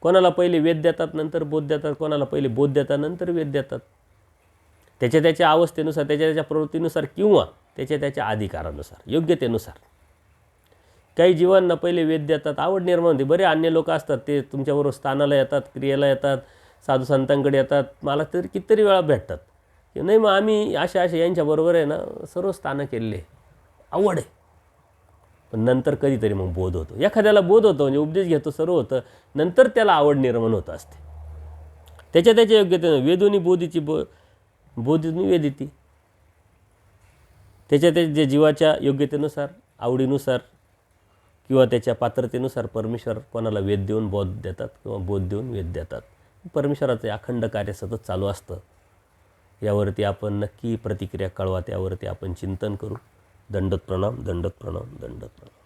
कोणाला पहिले वेद देतात नंतर बोध देतात, कोणाला पहिले बोध देतात नंतर वेद देतात. त्याच्या त्याच्या अवस्थेनुसार, त्याच्या त्याच्या प्रवृत्तीनुसार किंवा त्याच्या त्याच्या अधिकारानुसार, योग्यतेनुसार. काही जीवांना पहिले वेद देतात, आवड निर्माण होते. बरे अन्य लोक असतात ते तुमच्याबरोबर स्थानाला येतात, क्रियेला येतात, साधू संतांकडे येतात, मला तरी कितीतरी वेळा भेटतात की नाही मग आम्ही अशा यांच्याबरोबर आहे ना सर्व स्थानं केलेले, आवड आहे. पण नंतर कधीतरी मग बोध होतो, एखाद्याला बोध होतो म्हणजे उपदेश घेतो, सर्व होतं, नंतर त्याला आवड निर्माण होत असते. त्याच्या त्याच्या योग्यतेनं वेदोनी बोधीची बोधुनी वेदिती, त्याच्या त्याच्या जीवाच्या योग्यतेनुसार, आवडीनुसार किंवा त्याच्या पात्रतेनुसार परमेश्वर कोणाला वेद देऊन बोध देतात किंवा बोध देऊन वेद देतात. परमेश्वराचे अखंड कार्य सतत चालू असतं. यावरती आपण नक्की प्रतिक्रिया कळवा, त्यावरती आपण चिंतन करू. दंडोत प्रणाम, दंडोत प्रणाम, दंडोत प्रणाम.